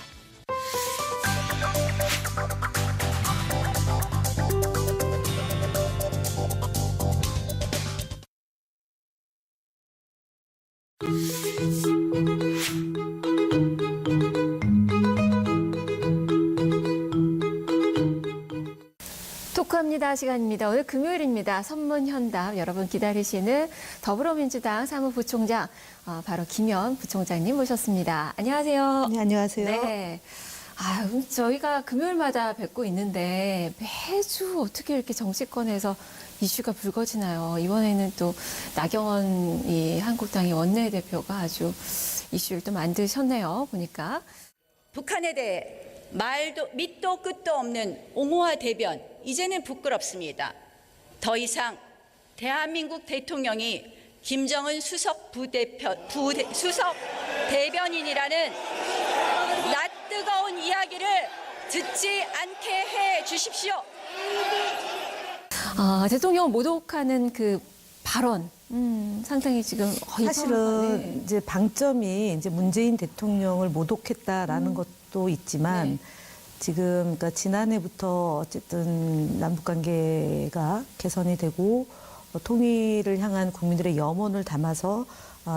토크합니다 시간입니다. 오늘 금요일입니다. 선문현답 여러분 기다리시는 더불어민주당 사무부총장 바로 김현 부총장님 모셨습니다. 안녕하세요. 네, 안녕하세요. 네. 저희가 금요일마다 뵙고 있는데 매주 어떻게 이렇게 정치권에서 이슈가 불거지나요? 이번에는 또 나경원 이 한국당의 원내대표가 아주 이슈를 또 만드셨네요. 보니까. 북한에 대해 밑도 끝도 없는 옹호와 대변, 이제는 부끄럽습니다. 더 이상 대한민국 대통령이 김정은 수석 대변인이라는 낯뜨거운 이야기를 듣지 않게 해 주십시오. 대통령을 모독하는 그 발언, 상당히 지금 사실은 네. 이제 방점이 이제 문재인 대통령을 모독했다라는 것도 있지만 네. 지금 그러니까 지난해부터 어쨌든 남북 관계가 개선이 되고 통일을 향한 국민들의 염원을 담아서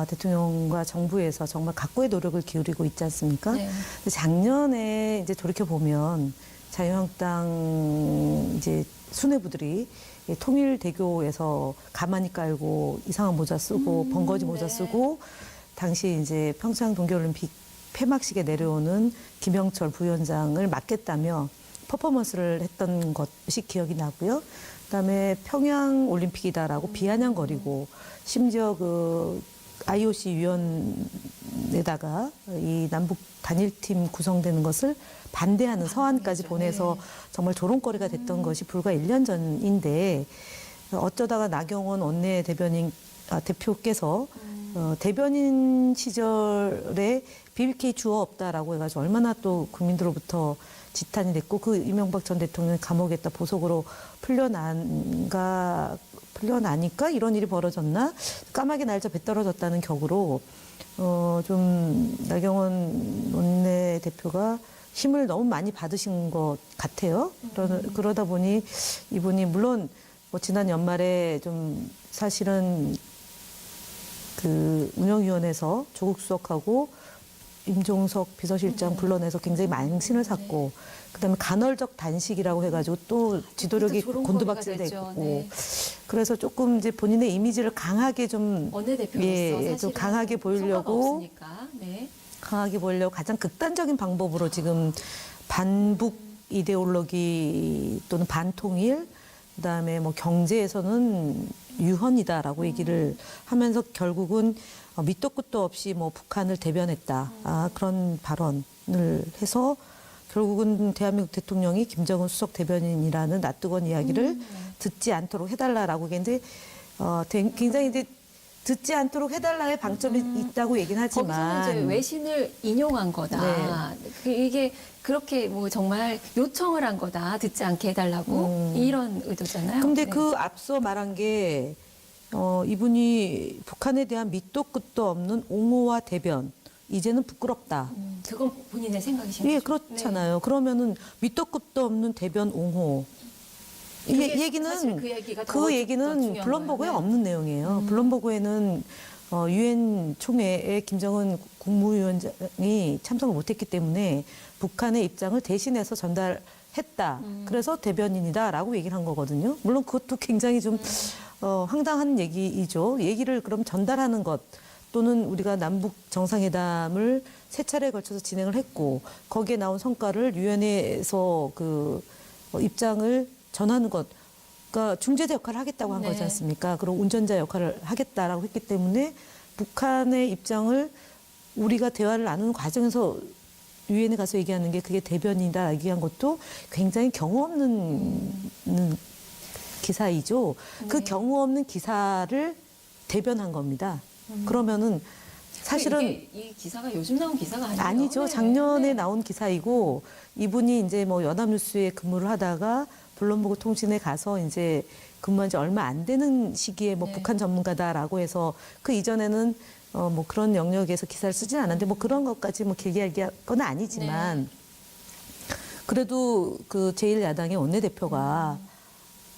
대통령과 정부에서 정말 각고의 노력을 기울이고 있지 않습니까? 네. 근데 작년에 이제 돌이켜 보면 자유한국당 이제 수뇌부들이 통일대교에서 가만히 깔고 이상한 모자 쓰고 번거지 모자 네. 쓰고 당시 이제 평창 동계올림픽 폐막식에 내려오는 김영철 부위원장을 맡겠다며 퍼포먼스를 했던 것이 기억이 나고요. 그다음에 평양 올림픽이다라고 비아냥거리고 심지어 그 IOC 위원에다가 이 남북 단일팀 구성되는 것을 반대하는 서한까지 보내서 정말 조롱거리가 됐던 것이 불과 1년 전인데 어쩌다가 나경원 대표께서 대변인 시절에 BBK 주어 없다라고 해가지고 얼마나 또 국민들로부터 지탄이 됐고 그 이명박 전 대통령이 감옥에다 보석으로 풀려나니까 이런 일이 벌어졌나 까마귀 날짜 배 떨어졌다는 격으로 좀 나경원 원내대표가 힘을 너무 많이 받으신 것 같아요. 그러다 보니 이분이 물론 뭐 지난 연말에 좀 사실은 그 운영위원회에서 조국 수석하고 임종석 비서실장 불러내서 굉장히 망신을 샀고 그다음에 간헐적 단식이라고 해가지고 또 지도력이 곤두박질됐고 네. 그래서 조금 이제 본인의 이미지를 강하게 좀 원내대표로서 좀 강하게 보이려고 네. 강하게 보이려고 가장 극단적인 방법으로 지금 반북 이데올로기 또는 반통일 그다음에 뭐 경제에서는 유헌이다라고 얘기를 하면서 결국은 밑도 끝도 없이 뭐 북한을 대변했다 그런 발언을 해서 결국은 대한민국 대통령이 김정은 수석 대변인이라는 낯뜨거운 이야기를 듣지 않도록 해달라라고 얘기했는데 굉장히 이제 듣지 않도록 해달라의 방점이 있다고 얘기는 하지만 거기서는 이제 외신을 인용한 거다. 이게 그렇게 뭐 정말 요청을 한 거다. 듣지 않게 해달라고 이런 의도잖아요. 근데 네. 그 앞서 말한 게 이분이 북한에 대한 밑도 끝도 없는 옹호와 대변 이제는 부끄럽다. 그건 본인의 생각이신 예, 거죠? 그렇잖아요. 그러면은 밑도 끝도 없는 대변 옹호. 이 그게 얘기는 사실 그 얘기가 더 얘기는 중요한 블럼버그에 거예요. 네. 없는 내용이에요. 블럼버그에는 유엔 총회에 김정은 국무위원장이 참석을 못했기 때문에 북한의 입장을 대신해서 전달했다. 그래서 대변인이다라고 얘기를 한 거거든요. 물론 그것도 굉장히 좀 황당한 얘기이죠. 얘기를 그럼 전달하는 것 또는 우리가 남북 정상회담을 세 차례에 걸쳐서 진행을 했고 거기에 나온 성과를 유엔에서 그 입장을 전하는 것, 그러니까 중재자 역할을 하겠다고 한 네. 거지 않습니까? 그리고 운전자 역할을 하겠다라고 했기 때문에 북한의 입장을 우리가 대화를 나누는 과정에서 유엔에 가서 얘기하는 게 그게 대변이다 얘기한 것도 굉장히 경우 없는 기사이죠. 그 경우 없는 기사를 대변한 겁니다. 그러면은 사실은 이 기사가 요즘 나온 기사가 아니에요. 아니죠. 네. 작년에 네. 나온 기사이고 이분이 이제 뭐 연합뉴스에 근무를 하다가 블룸버그 통신에 가서 이제 근무한 지 얼마 안 되는 시기에 뭐 네. 북한 전문가다라고 해서 그 이전에는 뭐 그런 영역에서 기사를 쓰진 않았는데 뭐 그런 것까지 뭐 길게 얘기할 건 아니지만 그래도 그 제1야당의 원내대표가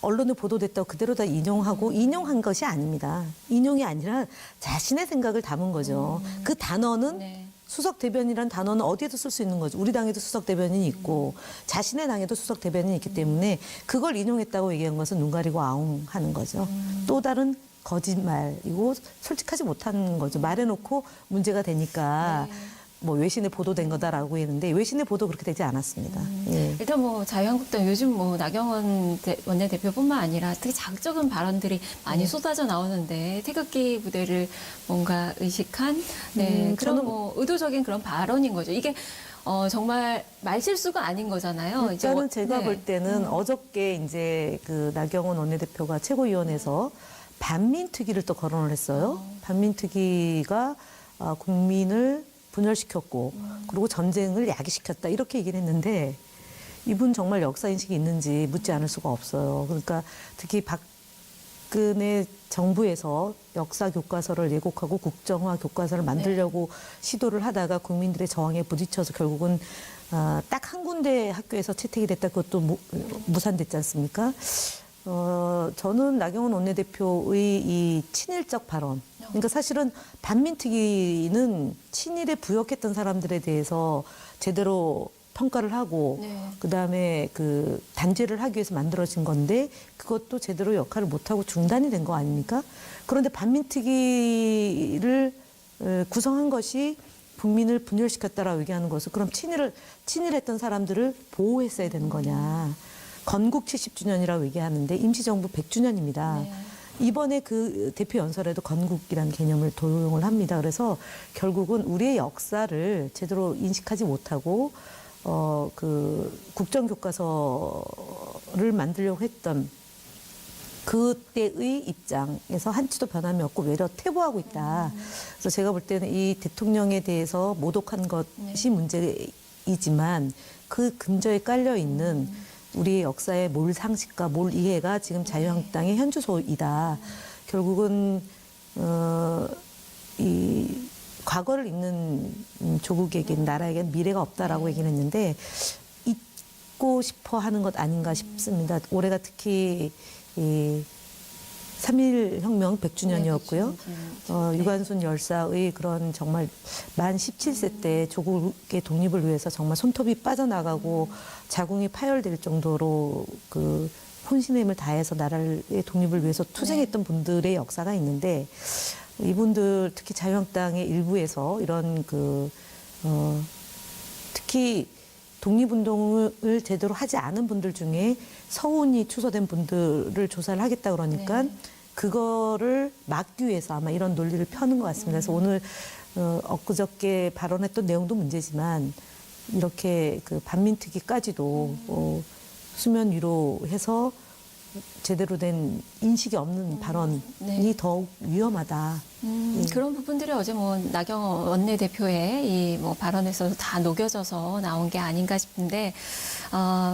언론에 보도됐다고 그대로 다 인용하고 인용한 것이 아닙니다. 인용이 아니라 자신의 생각을 담은 거죠. 그 단어는 네. 수석 대변이라는 단어는 어디에도 쓸 수 있는 거죠. 우리 당에도 수석 대변인이 있고 자신의 당에도 수석 대변인이 있기 때문에 그걸 인용했다고 얘기한 것은 눈 가리고 아웅 하는 거죠. 또 다른 거짓말이고 솔직하지 못한 거죠. 말해놓고 문제가 되니까 뭐 외신에 보도된 거다라고 했는데 외신의 보도 그렇게 되지 않았습니다. 예. 일단 뭐 자유한국당 요즘 뭐 나경원 원내대표뿐만 아니라 특히 자극적인 발언들이 많이 쏟아져 나오는데 태극기 부대를 뭔가 의식한 그런 저는- 뭐 의도적인 그런 발언인 거죠. 이게 정말 말실수가 아닌 거잖아요. 이제 일단은 제가 네. 볼 때는 어저께 이제 그 나경원 원내대표가 최고위원회에서 반민특위를 또 거론을 했어요. 반민특위가 국민을 분열시켰고 그리고 전쟁을 야기시켰다 이렇게 얘기를 했는데 이분 정말 역사인식이 있는지 묻지 않을 수가 없어요. 그러니까 특히 박근혜 정부에서 역사 교과서를 예곡하고 국정화 교과서를 만들려고 시도를 하다가 국민들의 저항에 부딪혀서 결국은 딱 한 군데 학교에서 채택이 됐다 그것도 무산됐지 않습니까? 저는 나경원 원내대표의 이 친일적 발언, 그러니까 사실은 반민특위는 친일에 부역했던 사람들에 대해서 제대로 평가를 하고 그다음에 그 단죄를 하기 위해서 만들어진 건데 그것도 제대로 역할을 못하고 중단이 된 거 아닙니까? 그런데 반민특위를 구성한 것이 국민을 분열시켰다라고 얘기하는 것은 그럼 친일했던 사람들을 보호했어야 되는 거냐. 건국 70주년이라고 얘기하는데 임시정부 100주년입니다. 이번에 그 대표 연설에도 건국이라는 개념을 도용을 합니다. 그래서 결국은 우리의 역사를 제대로 인식하지 못하고 그 국정교과서를 만들려고 했던 그때의 입장에서 한치도 변함이 없고 외려 퇴보하고 있다. 그래서 제가 볼 때는 이 대통령에 대해서 모독한 것이 문제이지만 그 근저에 깔려 있는 우리의 역사의 몰 상식과 몰 이해가 지금 자유한국당의 현주소이다. 결국은 이 과거를 잊는 조국에겐 나라에겐 미래가 없다라고 얘기를 했는데 잊고 싶어 하는 것 아닌가 싶습니다. 올해가 특히 이 3.1 혁명 100주년이었고요. 유관순 열사의 그런 정말 만 17세 때 조국의 독립을 위해서 정말 손톱이 빠져나가고 자궁이 파열될 정도로 그 혼신의 힘을 다해서 나라의 독립을 위해서 투쟁했던 분들의 역사가 있는데 이분들 특히 자유한국당의 일부에서 이런 특히 독립운동을 제대로 하지 않은 분들 중에 서운이 추소된 분들을 조사를 하겠다 그러니까 그거를 막기 위해서 아마 이런 논리를 펴는 것 같습니다. 그래서 오늘 엊그저께 발언했던 내용도 문제지만 이렇게 그 반민특위까지도 수면 위로 해서 제대로 된 인식이 없는 발언이 더욱 위험하다. 그런 부분들이 어제 뭐 나경원 원내대표의 이 뭐 발언에서도 다 녹여져서 나온 게 아닌가 싶은데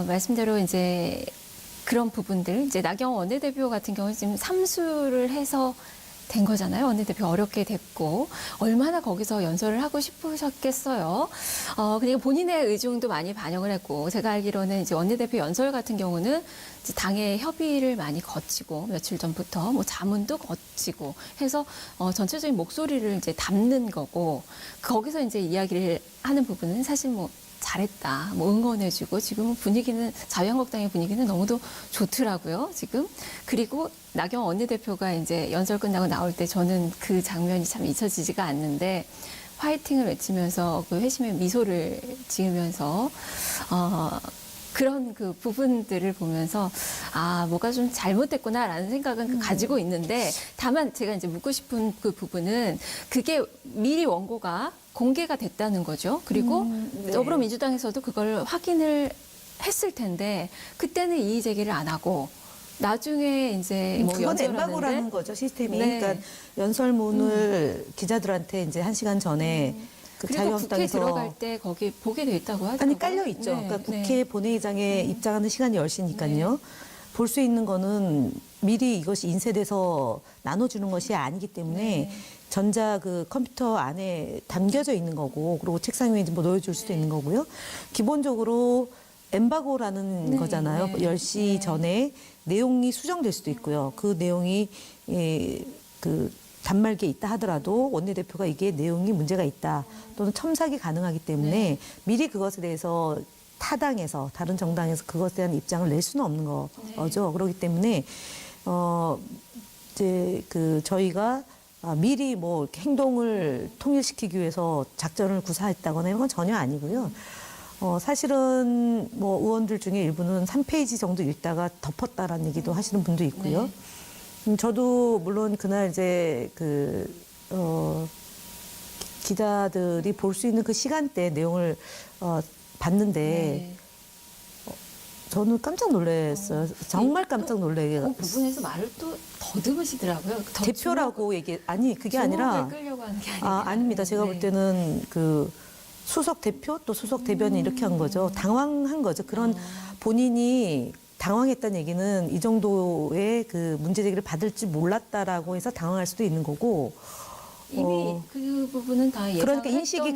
말씀대로 이제 그런 부분들 이제 나경원 원내대표 같은 경우는 지금 삼수를 해서 된 거잖아요. 원내대표 어렵게 됐고 얼마나 거기서 연설을 하고 싶으셨겠어요. 그리고 본인의 의중도 많이 반영을 했고 제가 알기로는 이제 원내대표 연설 같은 경우는 이제 당의 협의를 많이 거치고 며칠 전부터 뭐 자문도 거치고 해서 전체적인 목소리를 이제 담는 거고 거기서 이제 이야기를 하는 부분은 사실 뭐 잘했다, 뭐 응원해주고 지금 분위기는 자유한국당의 분위기는 너무도 좋더라고요 지금. 그리고 나경원 원내대표가 이제 연설 끝나고 나올 때 저는 그 장면이 참 잊혀지지가 않는데 화이팅을 외치면서 그 회심의 미소를 지으면서 그런 그 부분들을 보면서 뭐가 좀 잘못됐구나라는 생각은 가지고 있는데 다만 제가 이제 묻고 싶은 그 부분은 그게 미리 원고가 공개가 됐다는 거죠. 그리고 더불어민주당에서도 그걸 확인을 했을 텐데 그때는 이의 제기를 안 하고 나중에 이제 뭐 그건 연설하는데 엠바고라는 거죠 시스템이. 그러니까 연설문을 기자들한테 이제 1시간 전에 그 그리고 국회 자유한국당에서 들어갈 때 거기 보게 돼 있다고 하더라고요. 아니 깔려 있죠. 그러니까 국회 본회의장에 입장하는 시간이 10시니까요. 볼 수 있는 거는 미리 이것이 인쇄돼서 나눠주는 것이 아니기 때문에 전자 그 컴퓨터 안에 담겨져 있는 거고 그리고 책상 위에 뭐 놓여줄 수도 있는 거고요. 기본적으로 엠바고라는 거잖아요. 10시 전에 내용이 수정될 수도 있고요. 그 내용이 그 단말기에 있다 하더라도 원내대표가 이게 내용이 문제가 있다 또는 첨삭이 가능하기 때문에 미리 그것에 대해서 타당해서 다른 정당에서 그것에 대한 입장을 낼 수는 없는 거죠. 그렇기 때문에 이제 그 저희가 미리 뭐 이렇게 행동을 통일시키기 위해서 작전을 구사했다거나 이런 건 전혀 아니고요. 사실은 뭐 의원들 중에 일부는 3페이지 정도 읽다가 덮었다라는 얘기도 하시는 분도 있고요. 저도 물론 그날 이제 기자들이 볼 수 있는 그 시간대 내용을 봤는데 저는 깜짝 놀랐어요. 정말 깜짝 놀래게. 그 부분에서 말을 또 더듬으시더라고요. 대표라고 아니 그게 아니라 끌려고 하는 게 아니라 아닙니다. 제가 볼 때는 그 수석 대표 또 수석 대변인 이렇게 한 거죠. 당황한 거죠. 그런 본인이 당황했다는 얘기는 이 정도의 그 문제 제기를 받을 줄 몰랐다라고 해서 당황할 수도 있는 거고 이미 그 부분은 다 예상을 그러니까 인식이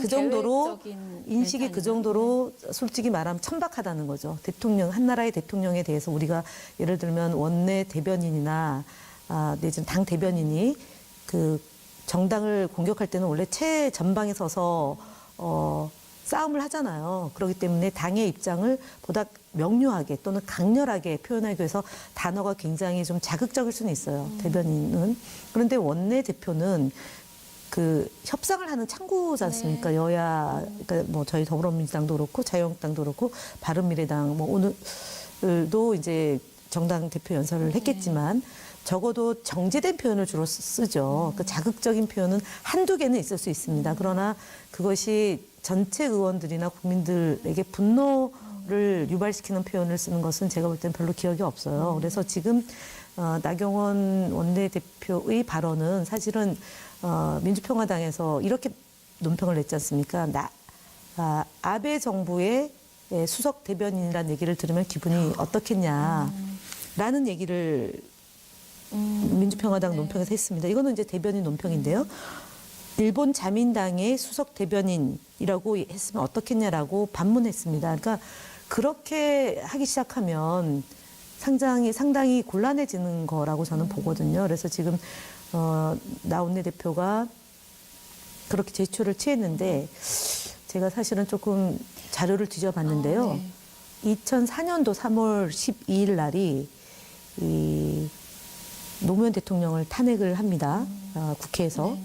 그 정도로 솔직히 말하면 천박하다는 거죠. 한 나라의 대통령에 대해서 우리가 예를 들면 원내 대변인이나 내지는 당 대변인이 그 정당을 공격할 때는 원래 최전방에 서서 싸움을 하잖아요. 그렇기 때문에 당의 입장을 보다 명료하게 또는 강렬하게 표현하기 위해서 단어가 굉장히 좀 자극적일 수는 있어요. 대변인은. 그런데 원내대표는 그 협상을 하는 창구지 않습니까? 여야, 그러니까 뭐 저희 더불어민주당도 그렇고 자유한국당도 그렇고 바른미래당 뭐 오늘도 이제 정당 대표 연설을 했겠지만 적어도 정제된 표현을 주로 쓰죠. 그 자극적인 표현은 한두 개는 있을 수 있습니다. 그러나 그것이 전체 의원들이나 국민들에게 분노를 유발시키는 표현을 쓰는 것은 제가 볼 때는 별로 기억이 없어요. 그래서 지금 나경원 원내대표의 발언은 사실은 민주평화당에서 이렇게 논평을 냈지 않습니까? 아베 정부의 수석 대변인이라는 얘기를 들으면 기분이 어떻겠냐라는 얘기를 민주평화당 논평에서 했습니다. 이거는 이제 대변인 논평인데요. 일본 자민당의 수석 대변인이라고 했으면 어떻겠냐라고 반문했습니다. 그러니까 그렇게 하기 시작하면 상당히 곤란해지는 거라고 저는 보거든요. 그래서 지금 나 원내대표가 그렇게 제스처를 취했는데 제가 사실은 조금 자료를 뒤져봤는데요. 2004년도 3월 12일 날이 이 노무현 대통령을 탄핵을 합니다. 국회에서.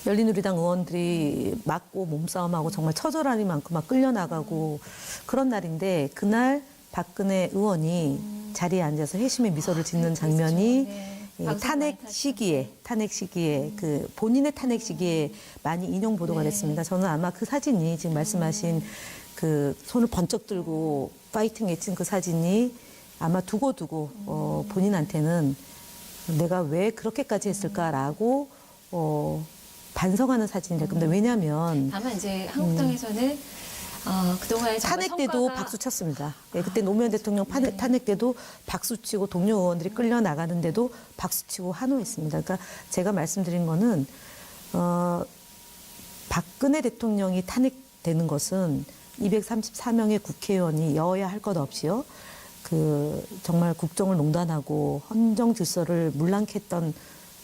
열린우리당 의원들이 맞고 몸싸움하고 정말 처절하리만큼 막 끌려나가고 그런 날인데 그날 박근혜 의원이 자리에 앉아서 회심의 미소를 짓는 장면이 탄핵 시기에 그 본인의 탄핵 시기에 많이 인용 보도가 됐습니다. 저는 아마 그 사진이 지금 말씀하신 그 손을 번쩍 들고 파이팅 외친 그 사진이 아마 두고 본인한테는 내가 왜 그렇게까지 했을까라고 반성하는 사진이 될 겁니다. 왜냐하면 다만 이제 한국당에서는 그동안의 탄핵 때도 박수 쳤습니다. 그때 노무현 대통령 탄핵 때도 박수 치고 동료 의원들이 끌려 나가는데도 박수 치고 환호했습니다. 그러니까 제가 말씀드린 거는 박근혜 대통령이 탄핵되는 것은 234명의 국회의원이 여야 할 것 없이요. 그 정말 국정을 농단하고 헌정 질서를 물랑케 했던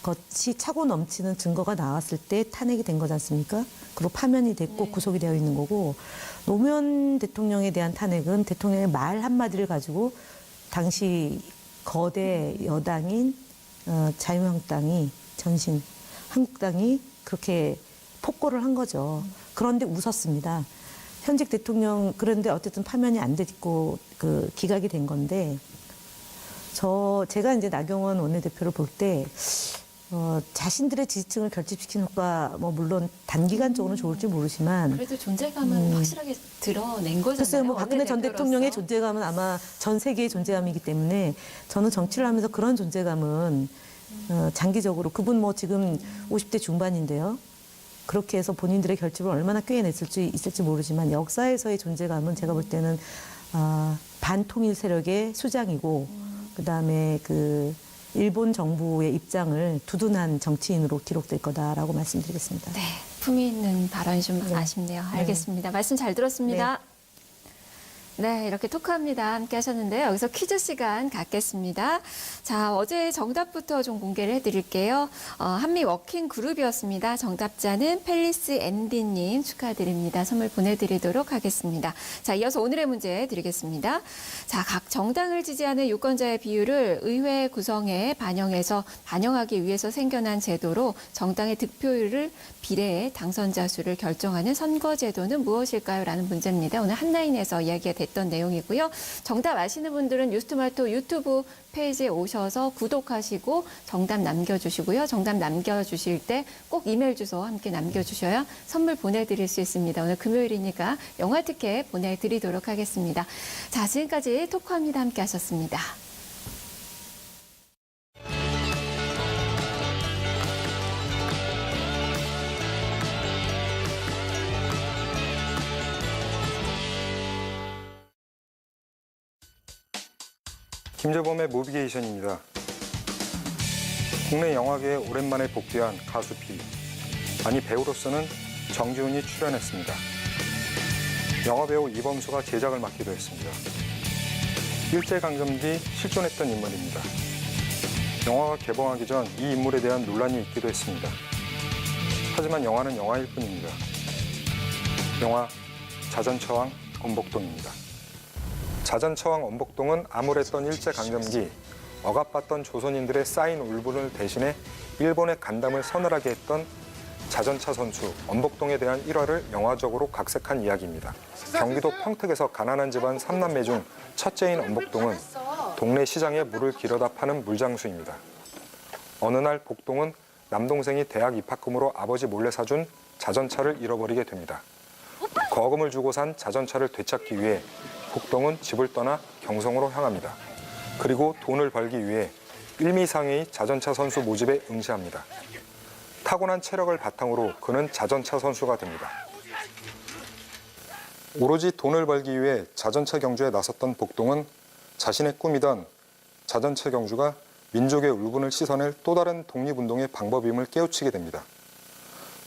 것이 차고 넘치는 증거가 나왔을 때 탄핵이 된 거지 않습니까? 그리고 파면이 됐고 구속이 되어 있는 거고 노무현 대통령에 대한 탄핵은 대통령의 말 한마디를 가지고 당시 거대 여당인 자유한국당이 전신 한국당이 그렇게 폭거를 한 거죠. 그런데 웃었습니다. 현직 대통령 그런데 어쨌든 파면이 안 됐고 그 기각이 된 건데 제가 이제 나경원 원내대표를 볼 때 자신들의 지지층을 결집시키는 효과 물론 단기간적으로는 좋을지 모르지만 그래도 존재감은 확실하게 드러낸 거잖아요. 글쎄요, 뭐 박근혜 전 대통령의 존재감은 아마 전 세계의 존재감이기 때문에 저는 정치를 하면서 그런 존재감은 장기적으로 그분 뭐 지금 50대 중반인데요. 그렇게 해서 본인들의 결집을 얼마나 꿰어냈을지 있을지 모르지만 역사에서의 존재감은 제가 볼 때는 반통일 세력의 수장이고 그다음에 그 일본 정부의 입장을 두둔한 정치인으로 기록될 거다라고 말씀드리겠습니다. 네, 품위 있는 발언이 좀 아쉽네요. 알겠습니다. 말씀 잘 들었습니다. 네, 이렇게 토크합니다. 함께 하셨는데요. 여기서 퀴즈 시간 갖겠습니다. 자, 어제 정답부터 좀 공개를 해드릴게요. 한미 워킹 그룹이었습니다. 정답자는 펠리스 앤디님 축하드립니다. 선물 보내드리도록 하겠습니다. 자, 이어서 오늘의 문제 드리겠습니다. 자, 각 정당을 지지하는 유권자의 비율을 의회 구성에 반영하기 위해서 생겨난 제도로 정당의 득표율을 비례해 당선자 수를 결정하는 선거제도는 무엇일까요? 라는 문제입니다. 오늘 한라인에서 이야기가 됐던 내용이고요. 정답 아시는 분들은 뉴스토마토 유튜브 페이지에 오셔서 구독하시고 정답 남겨주시고요. 정답 남겨주실 때 꼭 이메일 주소 함께 남겨주셔야 선물 보내드릴 수 있습니다. 오늘 금요일이니까 영화 티켓 보내드리도록 하겠습니다. 자, 지금까지 토크합니다. 함께 하셨습니다. 김재범의 모비게이션입니다. 국내 영화계에 오랜만에 복귀한 가수 비. 아니 배우로서는 정지훈이 출연했습니다. 영화배우 이범수가 제작을 맡기도 했습니다. 일제강점기 실존했던 인물입니다. 영화가 개봉하기 전 이 인물에 대한 논란이 있기도 했습니다. 하지만 영화는 영화일 뿐입니다. 영화 자전처왕 엄복동입니다. 자전처왕 엄복동은 암울했던 일제강점기 억압받던 조선인들의 쌓인 울분을 대신해 일본의 간담을 서늘하게 했던 자전차 선수 엄복동에 대한 일화를 영화적으로 각색한 이야기입니다. 경기도 평택에서 가난한 집안 3남매 중 첫째인 엄복동은 동네 시장에 물을 길어다 파는 물장수입니다. 어느 날 복동은 남동생이 대학 입학금으로 아버지 몰래 사준 자전차를 잃어버리게 됩니다. 거금을 주고 산 자전차를 되찾기 위해 복동은 집을 떠나 경성으로 향합니다. 그리고 돈을 벌기 위해 일미상의 자전차 선수 모집에 응시합니다. 타고난 체력을 바탕으로 그는 자전차 선수가 됩니다. 오로지 돈을 벌기 위해 자전차 경주에 나섰던 복동은 자신의 꿈이던 자전차 경주가 민족의 울분을 씻어낼 또 다른 독립운동의 방법임을 깨우치게 됩니다.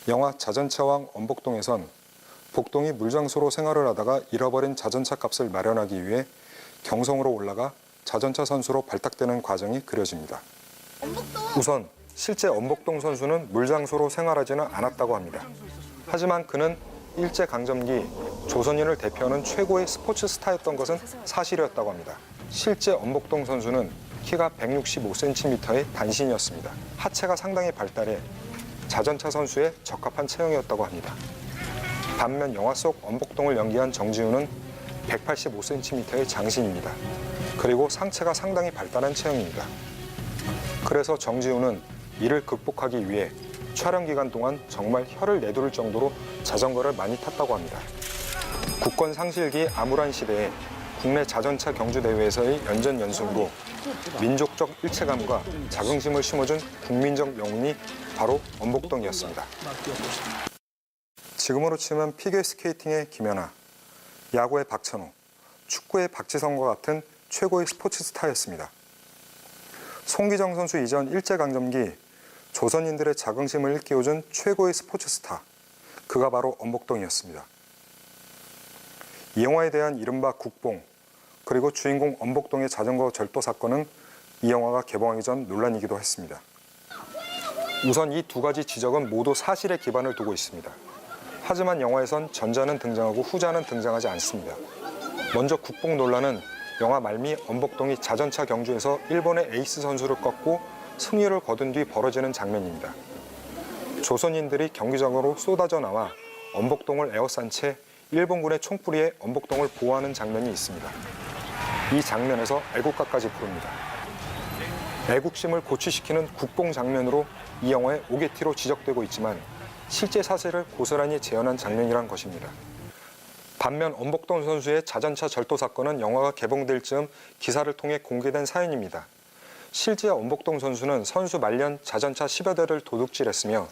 영화 자전차왕 엄복동에선 복동이 물장수로 생활을 하다가 잃어버린 자전차 값을 마련하기 위해 경성으로 올라가 자전차 선수로 발탁되는 과정이 그려집니다. 우선 실제 엄복동 선수는 물장수로 생활하지는 않았다고 합니다. 하지만 그는 일제강점기 조선인을 대표하는 최고의 스포츠 스타였던 것은 사실이었다고 합니다. 실제 엄복동 선수는 키가 165cm의 단신이었습니다. 하체가 상당히 발달해 자전차 선수에 적합한 체형이었다고 합니다. 반면 영화 속 엄복동을 연기한 정지훈은 185cm의 장신입니다. 그리고 상체가 상당히 발달한 체형입니다. 그래서 정지훈은 이를 극복하기 위해 촬영 기간 동안 정말 혀를 내두를 정도로 자전거를 많이 탔다고 합니다. 국권 상실기 암울한 시대에 국내 자전차 경주 대회에서의 연전 연승으로 민족적 일체감과 자긍심을 심어준 국민적 영웅이 바로 엄복동이었습니다. 지금으로 치면 피겨스케이팅의 김연아, 야구의 박찬호, 축구의 박지성과 같은 최고의 스포츠 스타였습니다. 송기정 선수 이전 일제강점기 조선인들의 자긍심을 일깨워준 최고의 스포츠 스타, 그가 바로 엄복동이었습니다. 이 영화에 대한 이른바 국뽕, 그리고 주인공 엄복동의 자전거 절도 사건은 이 영화가 개봉하기 전 논란이기도 했습니다. 우선 이 두 가지 지적은 모두 사실에 기반을 두고 있습니다. 하지만 영화에선 전자는 등장하고 후자는 등장하지 않습니다. 먼저 국뽕 논란은 영화 말미 엄복동이 자전차 경주에서 일본의 에이스 선수를 꺾고 승리를 거둔 뒤 벌어지는 장면입니다. 조선인들이 경기장으로 쏟아져 나와 엄복동을 에워싼 채 일본군의 총뿌리에 엄복동을 보호하는 장면이 있습니다. 이 장면에서 애국가까지 부릅니다. 애국심을 고취시키는 국뽕 장면으로 이 영화의 오개티로 지적되고 있지만 실제 사실을 고스란히 재현한 장면이란 것입니다. 반면 엄복동 선수의 자전차 절도 사건은 영화가 개봉될 즈음 기사를 통해 공개된 사연입니다. 실제 엄복동 선수는 선수 말년 자전차 10여 대를 도둑질했으며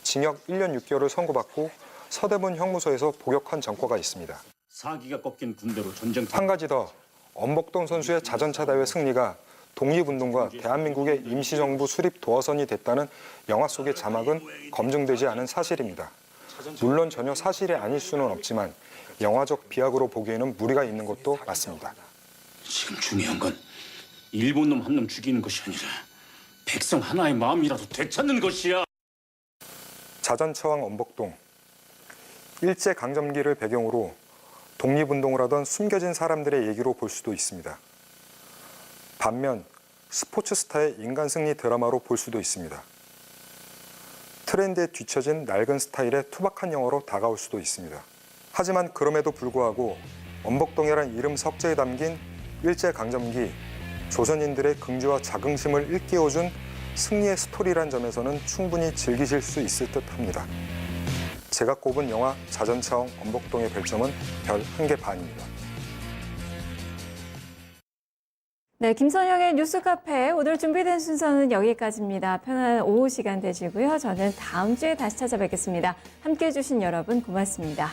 징역 1년 6개월을 선고받고 서대문 형무소에서 복역한 전과가 있습니다. 사기가 꺾인 군대로 전쟁. 한 가지 더, 엄복동 선수의 자전차 대회 승리가 독립운동과 대한민국의 임시정부 수립 도화선이 됐다는 영화 속의 자막은 검증되지 않은 사실입니다. 물론 전혀 사실이 아닐 수는 없지만 영화적 비약으로 보기에는 무리가 있는 것도 맞습니다. 지금 중요한 건 일본 놈 한 놈 죽이는 것이 아니라 백성 하나의 마음이라도 되찾는 것이야. 자전차왕 엄복동. 일제강점기를 배경으로 독립운동을 하던 숨겨진 사람들의 얘기로 볼 수도 있습니다. 반면 스포츠 스타의 인간 승리 드라마로 볼 수도 있습니다. 트렌드에 뒤처진 낡은 스타일의 투박한 영화로 다가올 수도 있습니다. 하지만 그럼에도 불구하고 엄복동이란 이름 석재에 담긴 일제강점기 조선인들의 긍지와 자긍심을 일깨워준 승리의 스토리란 점에서는 충분히 즐기실 수 있을 듯합니다. 제가 꼽은 영화 자전차왕 엄복동의 별점은 별 1개 반입니다. 네, 김선영의 뉴스카페 오늘 준비된 순서는 여기까지입니다. 편안한 오후 시간 되시고요. 저는 다음 주에 다시 찾아뵙겠습니다. 함께해 주신 여러분 고맙습니다.